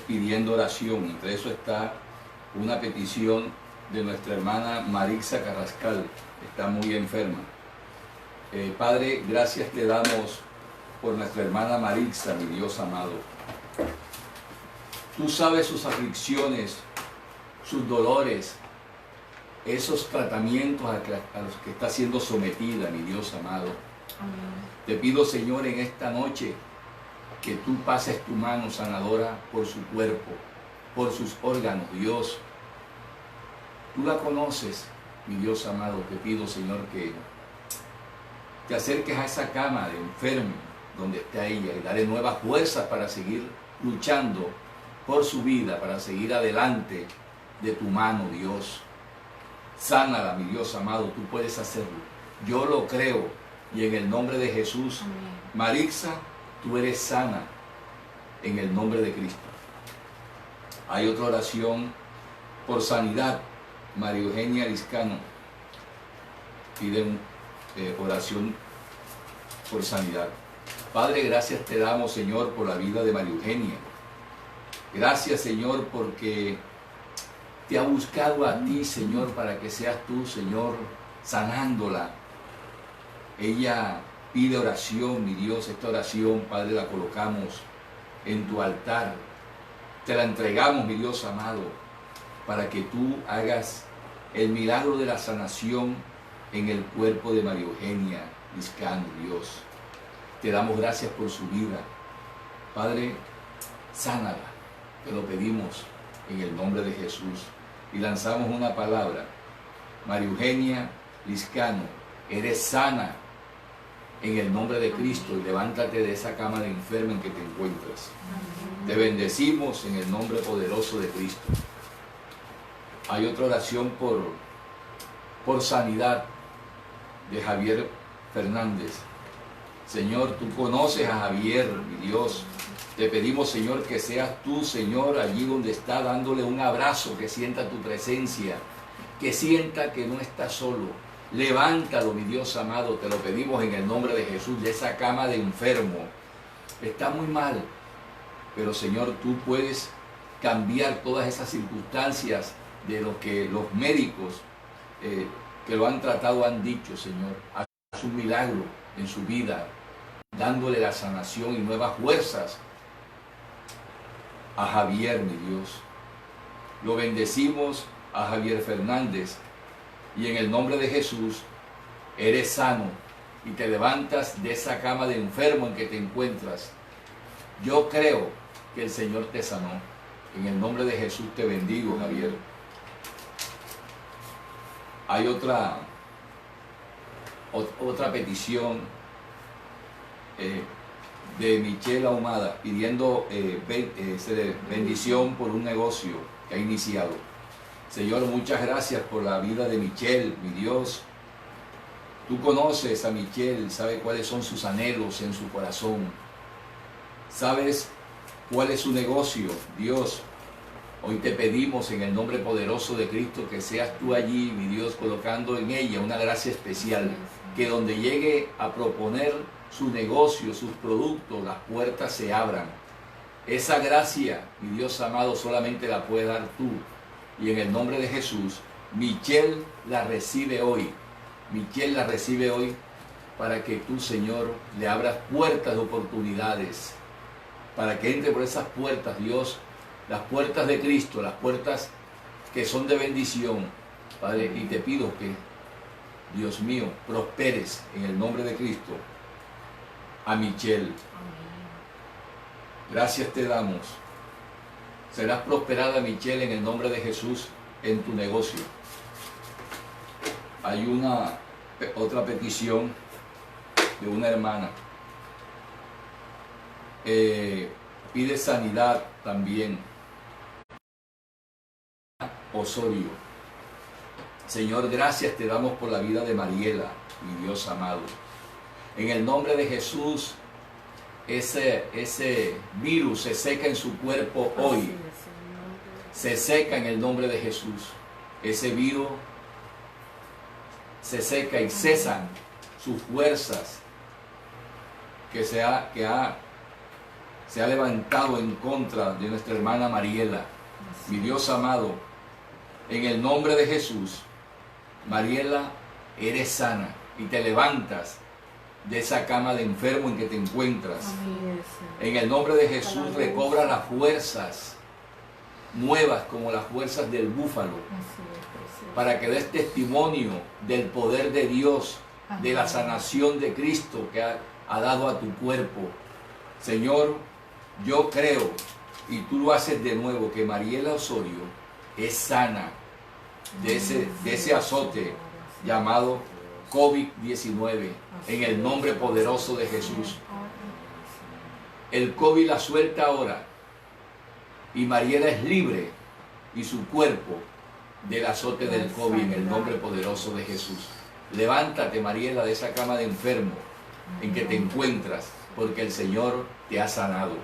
pidiendo oración. Entre eso está una petición de nuestra hermana Marixa Carrascal, que está muy enferma. Padre, gracias te damos por nuestra hermana Marixa, mi Dios amado. Tú sabes sus aflicciones, sus dolores, esos tratamientos a los que está siendo sometida, mi Dios amado. Amén. Te pido, Señor, en esta noche que tú pases tu mano sanadora por su cuerpo, por sus órganos, Dios. Tú la conoces, mi Dios amado. Te pido, Señor, que te acerques a esa cama de enfermo donde está ella y dale nuevas fuerzas para seguir luchando por su vida, para seguir adelante de tu mano, Dios. Sánala, mi Dios amado, tú puedes hacerlo. Yo lo creo y en el nombre de Jesús. Amén. Marixa, tú eres sana en el nombre de Cristo. Hay otra oración por sanidad. María Eugenia Liscano pide oración por sanidad. Padre, gracias te damos, Señor, por la vida de María Eugenia. Gracias, Señor, porque te ha buscado a ti, Señor, para que seas tú, Señor, sanándola. Ella pide oración, mi Dios. Esta oración, Padre, la colocamos en tu altar. Te la entregamos, mi Dios amado, para que tú hagas el milagro de la sanación en el cuerpo de María Eugenia Liscano, Dios. Te damos gracias por su vida. Padre, sánala. Te lo pedimos en el nombre de Jesús. Y lanzamos una palabra. María Eugenia Liscano, eres sana en el nombre de Cristo y levántate de esa cama de enfermo en que te encuentras. Te bendecimos en el nombre poderoso de Cristo. Hay otra oración por sanidad de Javier Fernández. Señor, tú conoces a Javier, mi Dios. Te pedimos, Señor, que seas tú, Señor, allí donde está, dándole un abrazo, que sienta tu presencia, que sienta que no está solo. Levántalo, mi Dios amado, te lo pedimos en el nombre de Jesús, de esa cama de enfermo. Está muy mal, pero Señor, tú puedes cambiar todas esas circunstancias de lo que los médicos que lo han tratado han dicho, Señor. Haz un milagro en su vida, dándole la sanación y nuevas fuerzas a Javier, mi Dios. Lo bendecimos a Javier Fernández y en el nombre de Jesús eres sano y te levantas de esa cama de enfermo en que te encuentras. Yo creo que el Señor te sanó. En el nombre de Jesús te bendigo, Javier. Hay otra petición de Michelle Ahumada pidiendo bendición por un negocio que ha iniciado. Señor, muchas gracias por la vida de Michelle, mi Dios. Tú conoces a Michelle, sabes cuáles son sus anhelos en su corazón. Sabes cuál es su negocio, Dios. Hoy te pedimos en el nombre poderoso de Cristo que seas tú allí, mi Dios, colocando en ella una gracia especial, que donde llegue a proponer su negocio, sus productos, las puertas se abran. Esa gracia, mi Dios amado, solamente la puedes dar tú. Y en el nombre de Jesús, Michelle la recibe hoy. Michelle la recibe hoy para que tú, Señor, le abras puertas de oportunidades, para que entre por esas puertas, Dios, las puertas de Cristo, las puertas que son de bendición, Padre, y te pido que, Dios mío, prosperes en el nombre de Cristo a Michelle. Gracias te damos. Serás prosperada, Michelle, en el nombre de Jesús en tu negocio. Hay otra petición de una hermana. Pide sanidad también. Osorio. Señor, gracias te damos por la vida de Mariela, mi Dios amado. En el nombre de Jesús, ese virus se seca en su cuerpo hoy. Se seca en el nombre de Jesús. Ese virus se seca y cesan sus fuerzas que se ha levantado en contra de nuestra hermana Mariela. Mi Dios amado, en el nombre de Jesús, Mariela, eres sana y te levantas de esa cama de enfermo en que te encuentras. En el nombre de Jesús recobra las fuerzas nuevas como las fuerzas del búfalo, para que des testimonio del poder de Dios, de la sanación de Cristo que ha dado a tu cuerpo. Señor, yo creo, y tú lo haces de nuevo, que Mariela Osorio es sana de ese azote llamado COVID-19, en el nombre poderoso de Jesús. El COVID la suelta ahora y Mariela es libre y su cuerpo del azote del COVID en el nombre poderoso de Jesús. Levántate, Mariela, de esa cama de enfermo en que te encuentras, porque el Señor te ha sanado.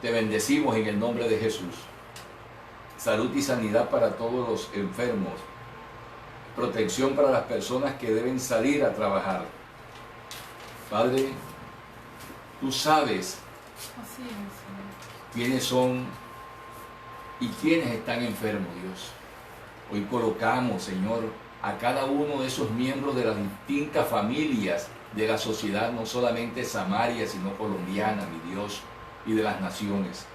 Te bendecimos en el nombre de Jesús. Salud y sanidad para todos los enfermos. Protección para las personas que deben salir a trabajar. Padre, tú sabes quiénes son y quiénes están enfermos, Dios. Hoy colocamos, Señor, a cada uno de esos miembros de las distintas familias de la sociedad, no solamente samaria, sino colombiana, mi Dios, y de las naciones.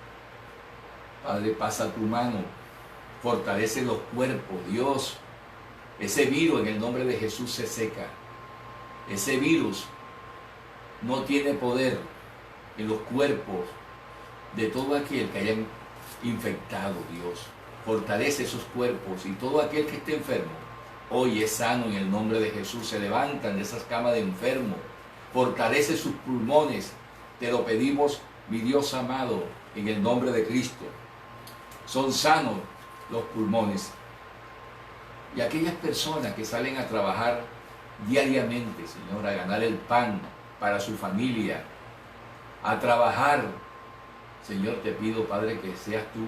Padre, pasa tu mano, fortalece los cuerpos, Dios. Ese virus en el nombre de Jesús se seca. Ese virus no tiene poder en los cuerpos de todo aquel que hayan infectado, Dios. Fortalece esos cuerpos y todo aquel que esté enfermo, hoy es sano en el nombre de Jesús. Se levantan de esas camas de enfermo. Fortalece sus pulmones. Te lo pedimos, mi Dios amado, en el nombre de Cristo. Son sanos los pulmones. Y aquellas personas que salen a trabajar diariamente, Señor, a ganar el pan para su familia, a trabajar, Señor, te pido, Padre, que seas tú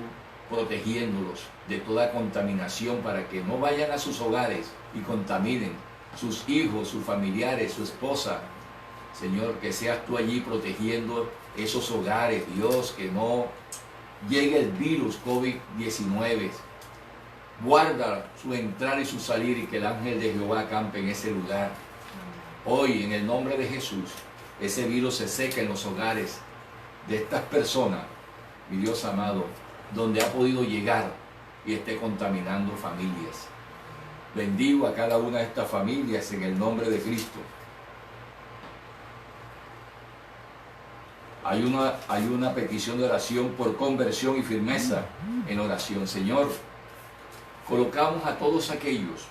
protegiéndolos de toda contaminación para que no vayan a sus hogares y contaminen sus hijos, sus familiares, su esposa. Señor, que seas tú allí protegiendo esos hogares, Dios, que no llegue el virus COVID-19. Guarda su entrar y su salir y que el ángel de Jehová acampe en ese lugar. Hoy, en el nombre de Jesús, ese virus se seca en los hogares de estas personas, mi Dios amado, donde ha podido llegar y esté contaminando familias. Bendigo a cada una de estas familias en el nombre de Cristo. Hay una petición de oración por conversión y firmeza en oración. Señor, colocamos a todos aquellos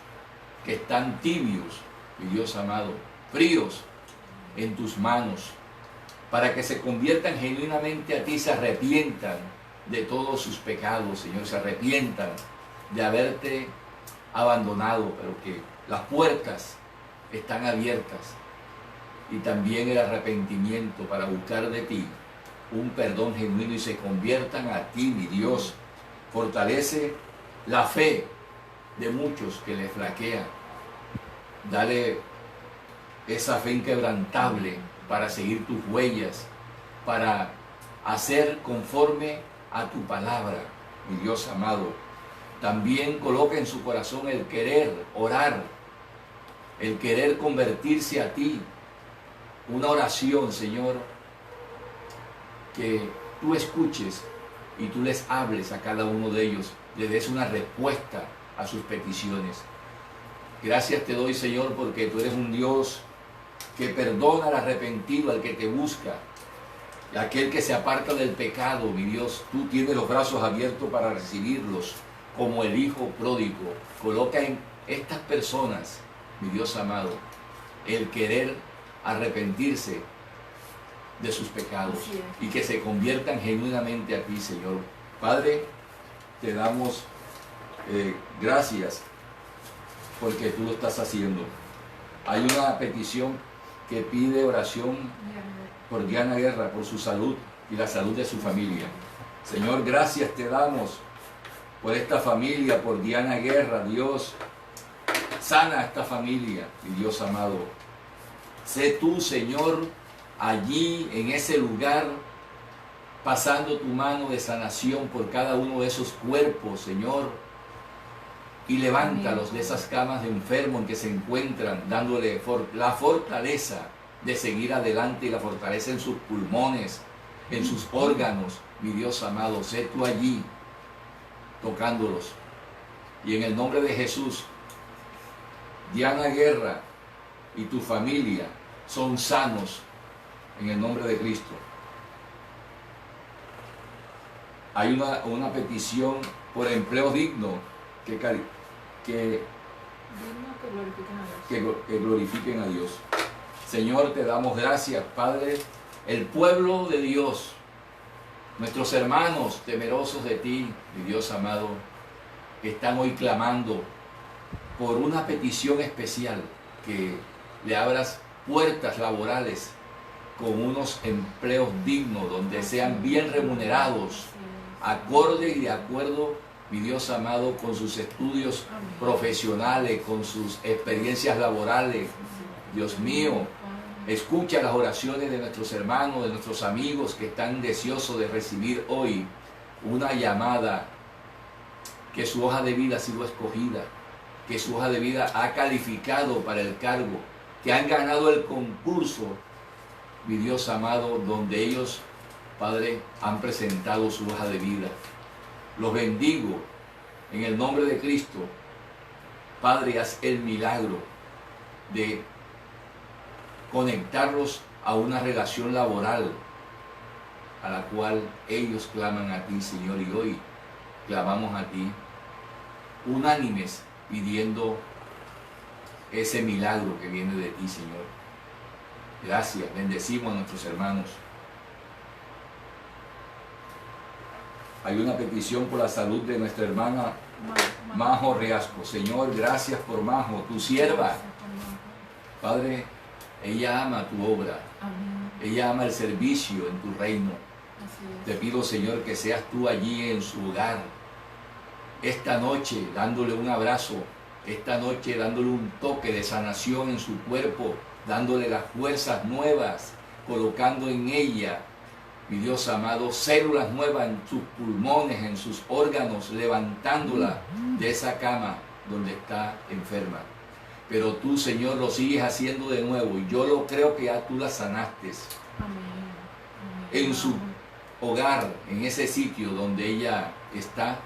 que están tibios, mi Dios amado, fríos en tus manos, para que se conviertan genuinamente a ti, se arrepientan de todos sus pecados, Señor, se arrepientan de haberte abandonado, pero que las puertas están abiertas, y también el arrepentimiento para buscar de ti un perdón genuino y se conviertan a ti, mi Dios. Fortalece la fe de muchos que le flaquea. Dale esa fe inquebrantable para seguir tus huellas, para hacer conforme a tu palabra, mi Dios amado. También coloca en su corazón el querer orar, el querer convertirse a ti. Una oración, Señor, que tú escuches y tú les hables a cada uno de ellos, le des una respuesta a sus peticiones. Gracias te doy, Señor, porque tú eres un Dios que perdona al arrepentido, al que te busca, y aquel que se aparta del pecado, mi Dios. Tú tienes los brazos abiertos para recibirlos, como el Hijo pródigo. Coloca en estas personas, mi Dios amado, el querer arrepentirse de sus pecados y que se conviertan genuinamente a ti, Señor. Padre, te damos gracias porque tú lo estás haciendo. Hay una petición que pide oración por Diana Guerra, por su salud y la salud de su familia. Señor, gracias te damos por esta familia, por Diana Guerra. Dios, sana a esta familia, mi Dios amado. Sé tú, Señor, allí en ese lugar, pasando tu mano de sanación por cada uno de esos cuerpos, Señor, y levántalos de esas camas de enfermo en que se encuentran, dándole la fortaleza de seguir adelante y la fortaleza en sus pulmones, en sus órganos, mi Dios amado. Sé tú allí, tocándolos. Y en el nombre de Jesús, Diana Guerra y tu familia son sanos en el nombre de Cristo. Hay una petición por empleo digno que glorifiquen a Dios. Señor, te damos gracias, Padre. El pueblo de Dios, nuestros hermanos temerosos de ti, mi Dios amado, están hoy clamando por una petición especial, que le abras puertas laborales con unos empleos dignos, donde sean bien remunerados, acorde y de acuerdo, mi Dios amado, con sus estudios profesionales, con sus experiencias laborales. Dios mío, escucha las oraciones de nuestros hermanos, de nuestros amigos que están deseosos de recibir hoy una llamada, que su hoja de vida ha sido escogida, que su hoja de vida ha calificado para el cargo, que han ganado el concurso, mi Dios amado, donde ellos, Padre, han presentado su hoja de vida. Los bendigo en el nombre de Cristo. Padre, haz el milagro de conectarlos a una relación laboral a la cual ellos claman a ti, Señor, y hoy clamamos a ti, unánimes, pidiendo ese milagro que viene de ti, Señor. Gracias, bendecimos a nuestros hermanos. Hay una petición por la salud de nuestra hermana Majo Reasco. Señor, gracias por Majo, tu sierva. Padre, ella ama tu obra. Ella ama el servicio en tu reino. Te pido, Señor, que seas tú allí en su hogar. Esta noche dándole un abrazo. Esta noche dándole un toque de sanación en su cuerpo. Dándole las fuerzas nuevas. Colocando en ella, mi Dios amado, células nuevas en sus pulmones, en sus órganos, levantándola de esa cama donde está enferma. Pero tú, Señor, lo sigues haciendo de nuevo, y yo lo creo que ya tú la sanaste. En su hogar, en ese sitio donde ella está,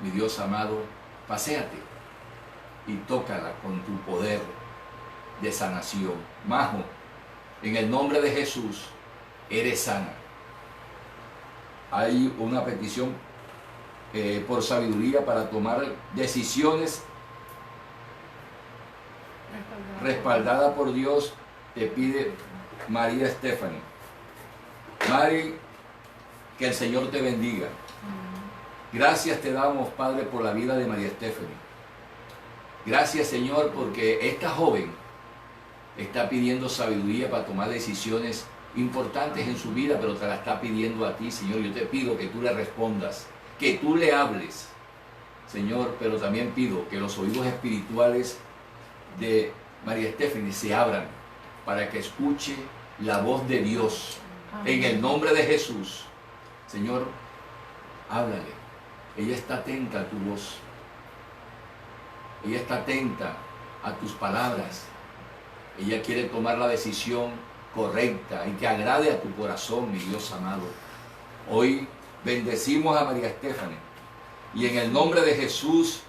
mi Dios amado, paséate y tócala con tu poder de sanación. Majo, en el nombre de Jesús, eres sana. Hay una petición por sabiduría para tomar decisiones respaldada por Dios. Te pide María Stephanie. Mari, que el Señor te bendiga. Gracias te damos, Padre, por la vida de María Stephanie. Gracias, Señor, porque esta joven está pidiendo sabiduría para tomar decisiones importantes en su vida, pero te la está pidiendo a ti, Señor. Yo te pido que tú le respondas, que tú le hables, Señor, pero también pido que los oídos espirituales de María Stephanie se abran para que escuche la voz de Dios. En el nombre de Jesús, Señor, háblale. Ella está atenta a tu voz. Ella está atenta a tus palabras. Ella quiere tomar la decisión correcta y que agrade a tu corazón, mi Dios amado. Hoy bendecimos a María Stephanie y en el nombre de Jesús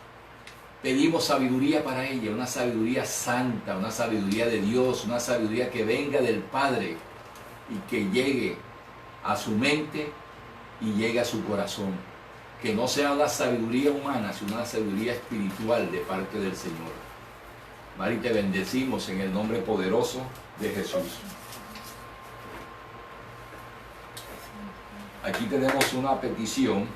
pedimos sabiduría para ella, una sabiduría santa, una sabiduría de Dios, una sabiduría que venga del Padre y que llegue a su mente y llegue a su corazón. Que no sea una sabiduría humana, sino una sabiduría espiritual de parte del Señor. María, te bendecimos en el nombre poderoso de Jesús. Aquí tenemos una petición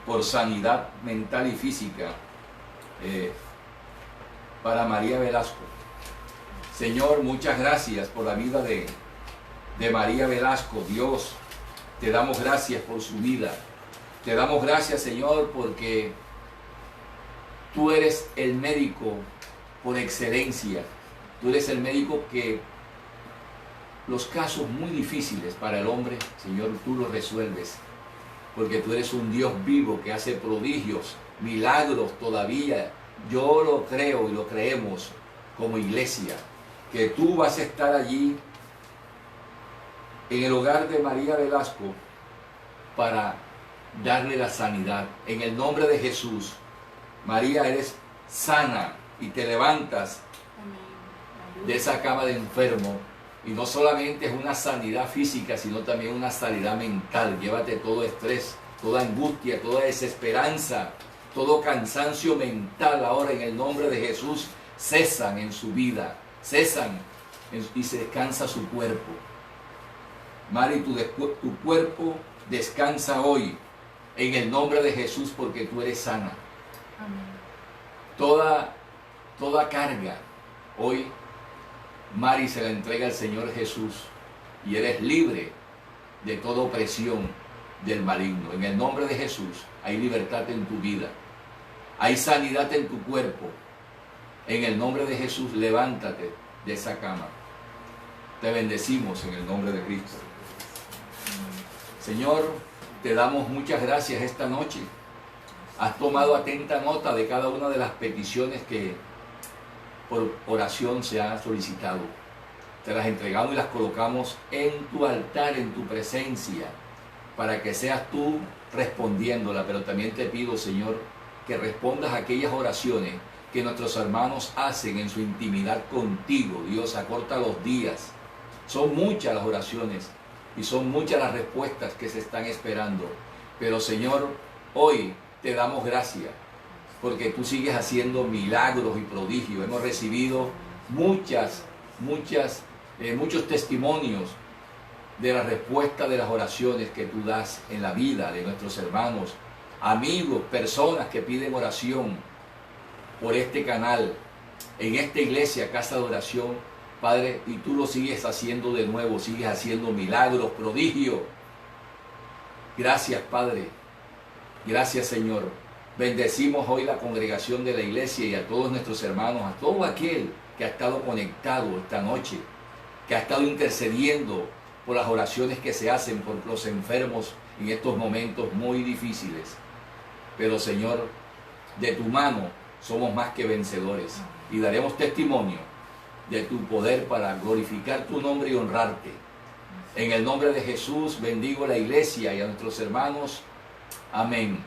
por sanidad mental y física para María Velasco. Señor, muchas gracias por la vida de María Velasco. Dios, te damos gracias por su vida. Te damos gracias, Señor, porque tú eres el médico por excelencia. Tú eres el médico que los casos muy difíciles para el hombre, Señor, tú los resuelves. Porque tú eres un Dios vivo que hace prodigios, milagros todavía. Yo lo creo y lo creemos como iglesia, que tú vas a estar allí en el hogar de María Velasco para darle la sanidad. En el nombre de Jesús, María, eres sana y te levantas de esa cama de enfermo. Y no solamente es una sanidad física, sino también una sanidad mental. Llévate todo estrés, toda angustia, toda desesperanza, todo cansancio mental ahora en el nombre de Jesús. Cesan en su vida, cesan y se descansa su cuerpo. Mari, tu cuerpo descansa hoy en el nombre de Jesús porque tú eres sana. Amén. Toda carga hoy, Mari, se la entrega al Señor Jesús y eres libre de toda opresión del maligno. En el nombre de Jesús hay libertad en tu vida, hay sanidad en tu cuerpo. En el nombre de Jesús, levántate de esa cama. Te bendecimos en el nombre de Cristo. Señor, te damos muchas gracias esta noche. Has tomado atenta nota de cada una de las peticiones que por oración se han solicitado. Te las entregamos y las colocamos en tu altar, en tu presencia, para que seas tú respondiéndola. Pero también te pido, Señor, que respondas a aquellas oraciones que nuestros hermanos hacen en su intimidad contigo. Dios, acorta los días. Son muchas las oraciones y son muchas las respuestas que se están esperando. Pero, Señor, hoy te damos gracias porque tú sigues haciendo milagros y prodigios. Hemos recibido muchos testimonios de la respuesta de las oraciones que tú das en la vida de nuestros hermanos, amigos, personas que piden oración por este canal, en esta iglesia, casa de oración, Padre, y tú lo sigues haciendo de nuevo, sigues haciendo milagros, prodigios. Gracias, Padre. Gracias, Señor. Bendecimos hoy la congregación de la iglesia y a todos nuestros hermanos, a todo aquel que ha estado conectado esta noche, que ha estado intercediendo por las oraciones que se hacen por los enfermos en estos momentos muy difíciles. Pero, Señor, de tu mano somos más que vencedores y daremos testimonio de tu poder para glorificar tu nombre y honrarte. En el nombre de Jesús bendigo a la iglesia y a nuestros hermanos. Amén.